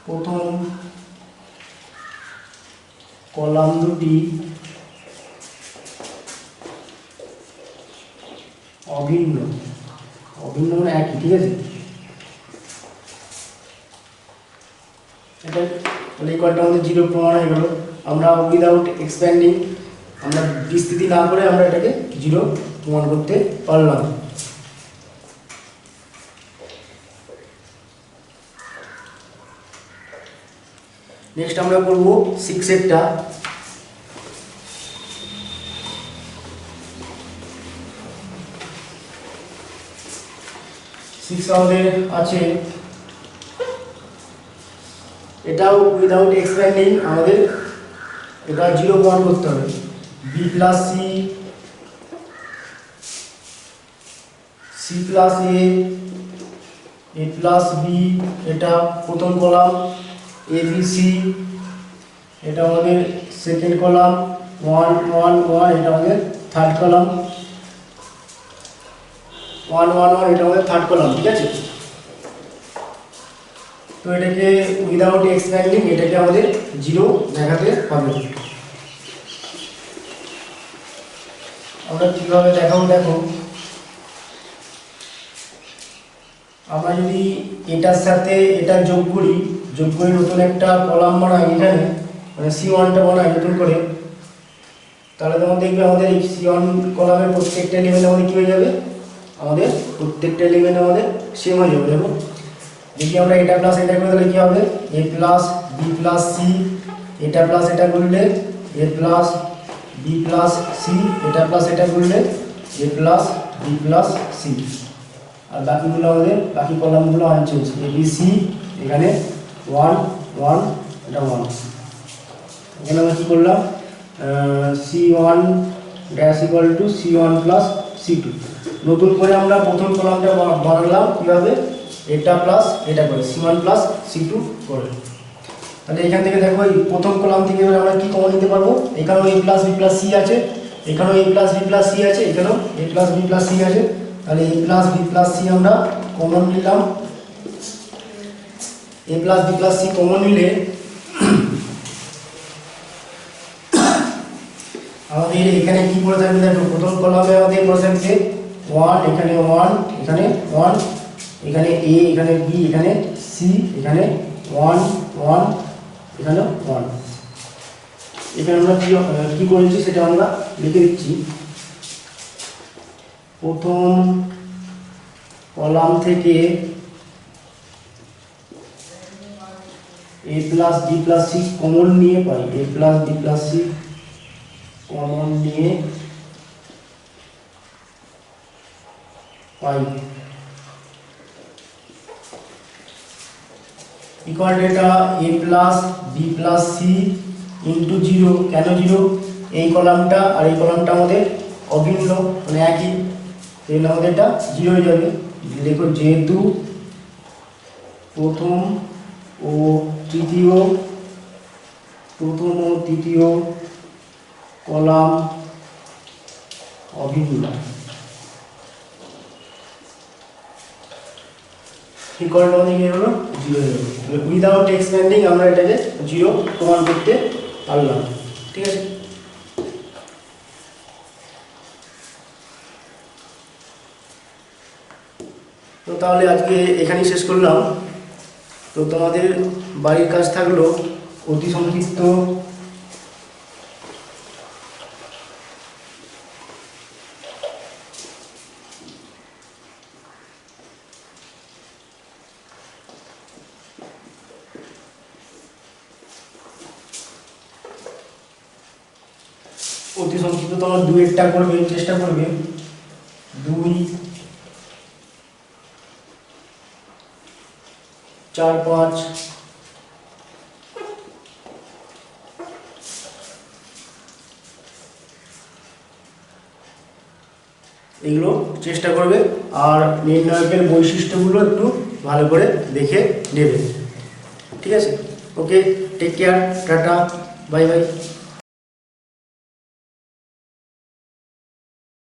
প্রথম কলাম দুটি অভিন্ন মানে একই, ঠিক আছে। এটা তাহলে ইকুয়ালটা আমাদের 0 প্রমাণ হয়ে গেল। আমরা উইদাউট এক্সপ্যান্ডিং, আমরা বিস্তৃতি না করে আমরা এটাকে 0 প্রমাণ করতে পারলাম। নেক্সট আমরা করব 6 এরটা। 6 আমাদের আছে, এটাও উইদাউট এক্সপ্যান্ডিং আমাদের এটা 0 প্রমাণ করতে হবে। b plus c plus a plus b এটা প্রথম কলাম, abc এটা আমাদের সেকেন্ড কলাম, 1 1 1 এটা আমাদের থার্ড কলাম, 1 1 1 এটা আমাদের থার্ড কলাম, ঠিক আছে। তো এটাকে উইদাউট এক্সপ্যান্ডিং এটাকে আমাদের 0 দেখাতে হবে। আমরা কীভাবে দেখাবো দেখো, আমরা যদি এটার সাথে এটা যোগ করি, যোগ করে নতুন একটা কলাম বানাই এখানে, মানে C1টা বানাই নতুন করে, তাহলে তোমার দেখবে আমাদের এই C1 কলামের প্রত্যেকটা এলিমেন্ট আমাদের কী হয়ে যাবে, আমাদের প্রত্যেকটা এলিমেন্ট আমাদের সেম হয়ে যাবে। দেখো যদি আমরা এটা প্লাস এটা করে তাহলে কী হবে, A plus B plus C, এটা প্লাস এটা করলে A plus B plus C, এটা প্লাস এটা করলে A plus B plus C। আর বাকিগুলো আমাদের বাকি কলামগুলো আনচেঞ্জ, ABC এখানে 1 1 এটা 1। এখানে আমরা কী করলাম, C1 dash equal two C1 plus C2। নতুন করে আমরা প্রথম কলামটা বানালাম কীভাবে, এটা প্লাস এটা করে C1 প্লাস C2 করে। তাহলে এখান থেকে দেখো এই প্রথম কলাম থেকে আমরা কি কমন নিতে পারবো, এখানেও A plus B plus C আছে, এখানেও A plus B plus C আছে, এখানেও A plus B plus C আছে। তাহলে A plus B plus C আমরা কমন নিলাম, A plus B plus C common নিলে আমাদের এখানে কি পড়ে থাকবে দেখো, প্রথম কলামে আমাদের পড়ে থাকবে 1, এখানে 1, এখানে 1, এখানে A, এখানে B, এখানে C, এখানে 1 1, এখানে 1। এখানে আমরা কি করেছি সেটা আমরা লিখে দিচ্ছি। প্রথম কলাম থেকে A plus B plus C common নিয়ে পাই, A plus B plus C common নিয়ে পাই ইকুয়াল ডেটা A plus B plus C into 0। কেন 0, এই কলামটা আর এই কলামটা আমাদের অভিন্ন, মানে একই, তাহলে আমাদের এটা 0 হয়ে যাবে। দেখো যেহেতু প্রথম ও তৃতীয় কলাম অভিন্ন, ইকুয়ালটা আমাদের কি হলো 0 হয়ে যাবে। উইদাউট এক্সপ্যান্ডিং আমরা এটাকে 0 প্রমাণ করতে পারলাম। ঠিক আছে, তো তাহলে আজকে এখানেই শেষ করলাম। তো তোমাদের বাড়ির কাজ থাকলো অতি সংক্ষিপ্ত তোমার 2-1টা করবে, চেষ্টা করবে 2 4 5 এগুলো চেষ্টা করবে, আর নির্ণায়কের বৈশিষ্ট্যগুলো একটু ভালো করে দেখে নেবে। ঠিক আছে, okay, take care, tata, bye by.